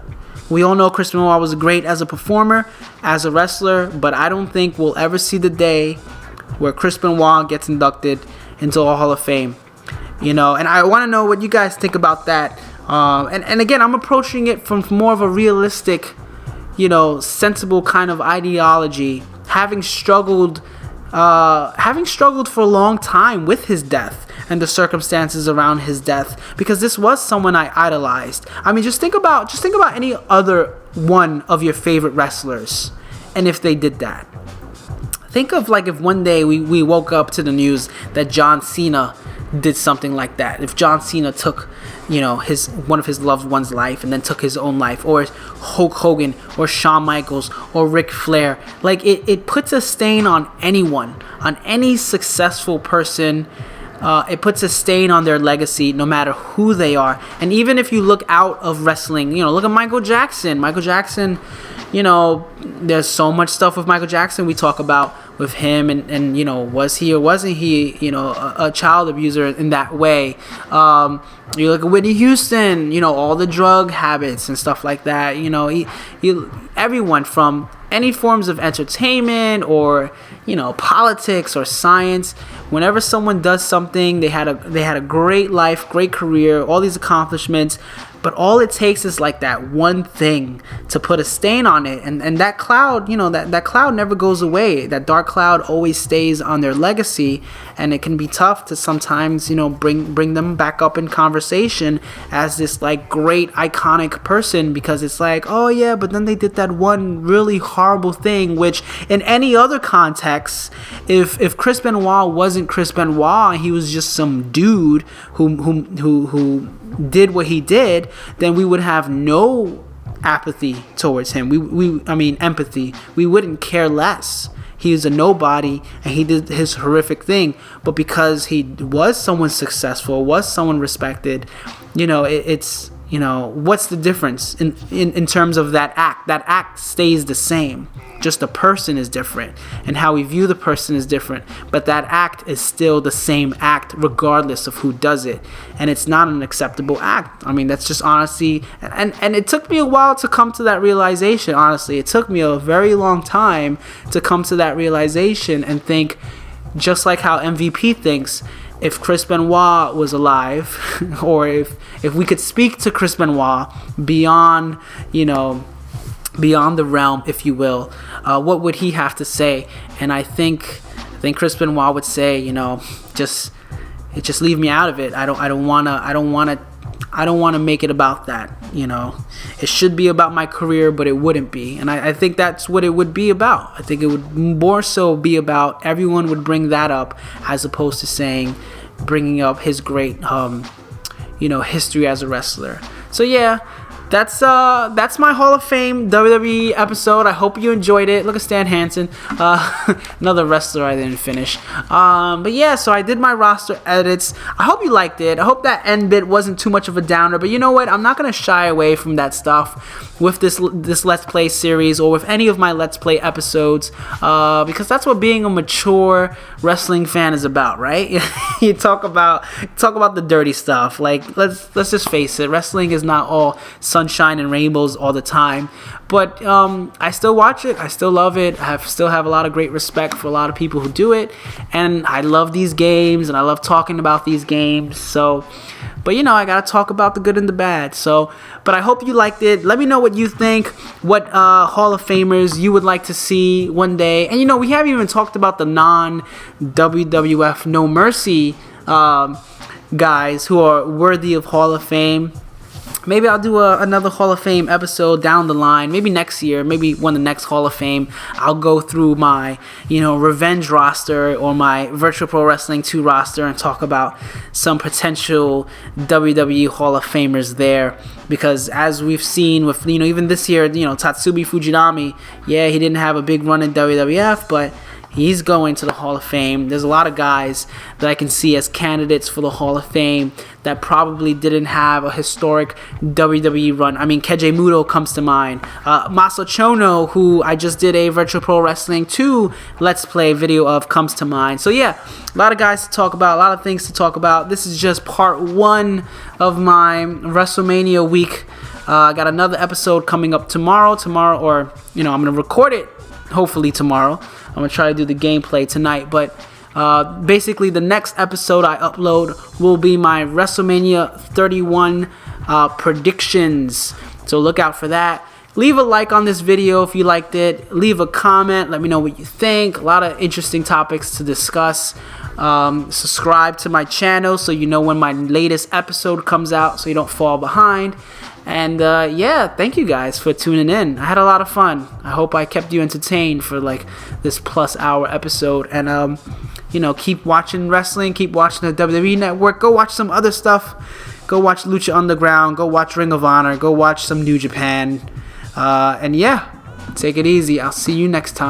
We all know Chris Benoit was great as a performer, as a wrestler, but I don't think we'll ever see the day where Chris Benoit gets inducted into a Hall of Fame. And I want to know what you guys think about that. And again, I'm approaching it from more of a realistic, sensible kind of ideology, having struggled for a long time with his death and the circumstances around his death, because this was someone I idolized. I mean, just think about any other one of your favorite wrestlers, and if they did that. Think of like if one day we woke up to the news that John Cena did something like that. If John Cena took, one of his loved one's life and then took his own life, or Hulk Hogan, or Shawn Michaels, or Ric Flair. Like it puts a stain on anyone, on any successful person. It puts a stain on their legacy, no matter who they are. And even if you look out of wrestling, look at Michael Jackson. Michael Jackson, there's so much stuff with Michael Jackson we talk about with him, and was he or wasn't he, a child abuser in that way? You look at Whitney Houston, all the drug habits and stuff like that. Everyone from any forms of entertainment or politics or science. Whenever someone does something, they had a great life, great career, all these accomplishments. But all it takes is like that one thing to put a stain on it. And that cloud, that cloud never goes away. That dark cloud always stays on their legacy. And it can be tough to sometimes, bring them back up in conversation as this like great iconic person, because it's like, oh yeah, but then they did that one really horrible thing, which in any other context, if Chris Benoit wasn't Chris Benoit, he was just some dude who did what he did, then we would have no apathy towards him. Empathy. We wouldn't care less. He was a nobody and he did his horrific thing. But because he was someone successful, was someone respected, it's what's the difference in terms of that act? That act stays the same. Just the person is different, and how we view the person is different. But that act is still the same act, regardless of who does it. And it's not an acceptable act. I mean, that's just honesty. And it took me a while to come to that realization, honestly. It took me a very long time to come to that realization and think, just like how MVP thinks, if Chris Benoit was alive, or if we could speak to Chris Benoit beyond, beyond the realm, if you will, what would he have to say? And I think Chris Benoit would say, just leave me out of it. I don't want to make it about that. It should be about my career, but it wouldn't be. And I think that's what it would be about. I think it would more so be about everyone would bring that up, as opposed to bringing up his great, history as a wrestler. So yeah, that's my Hall of Fame WWE episode. I hope you enjoyed it. Look at Stan Hansen, another wrestler I didn't finish. But yeah, so I did my roster edits. I hope you liked it. I hope that end bit wasn't too much of a downer. But you know what? I'm not gonna shy away from that stuff with this Let's Play series, or with any of my Let's Play episodes, because that's what being a mature wrestling fan is about, right? You talk about the dirty stuff. Like let's just face it, wrestling is not all sunshine and rainbows all the time. But I still watch it. I still love it. Still have a lot of great respect for a lot of people who do it. And I love these games, and I love talking about these games. So, but I gotta talk about the good and the bad. So, but I hope you liked it. Let me know what you think, what Hall of Famers you would like to see one day. And we haven't even talked about the non-WWF No Mercy guys who are worthy of Hall of Fame. Maybe I'll do another Hall of Fame episode down the line. Maybe next year. Maybe when the next Hall of Fame, I'll go through my, Revenge roster or my Virtual Pro Wrestling 2 roster and talk about some potential WWE Hall of Famers there. Because as we've seen with, even this year, Tatsubi Fujinami, yeah, he didn't have a big run in WWF, but he's going to the Hall of Fame. There's a lot of guys that I can see as candidates for the Hall of Fame that probably didn't have a historic WWE run. I mean, Keiji Muto comes to mind. Masa Chono, who I just did a Virtual Pro Wrestling 2 Let's Play video of, comes to mind. So yeah, a lot of guys to talk about, a lot of things to talk about. This is just part 1 of my WrestleMania week. I got another episode coming up tomorrow, or, I'm going to record it hopefully tomorrow. I'm going to try to do the gameplay tonight, but basically the next episode I upload will be my WrestleMania 31 predictions. So look out for that. Leave a like on this video if you liked it. Leave a comment. Let me know what you think. A lot of interesting topics to discuss. Subscribe to my channel so you know when my latest episode comes out so you don't fall behind. And yeah, thank you guys for tuning in. I had a lot of fun. I hope I kept you entertained for this plus hour episode. And keep watching wrestling, keep watching the WWE Network. Go watch some other stuff. Go watch Lucha Underground. Go watch Ring of Honor. Go watch some New Japan. And yeah, take it easy. I'll see you next time.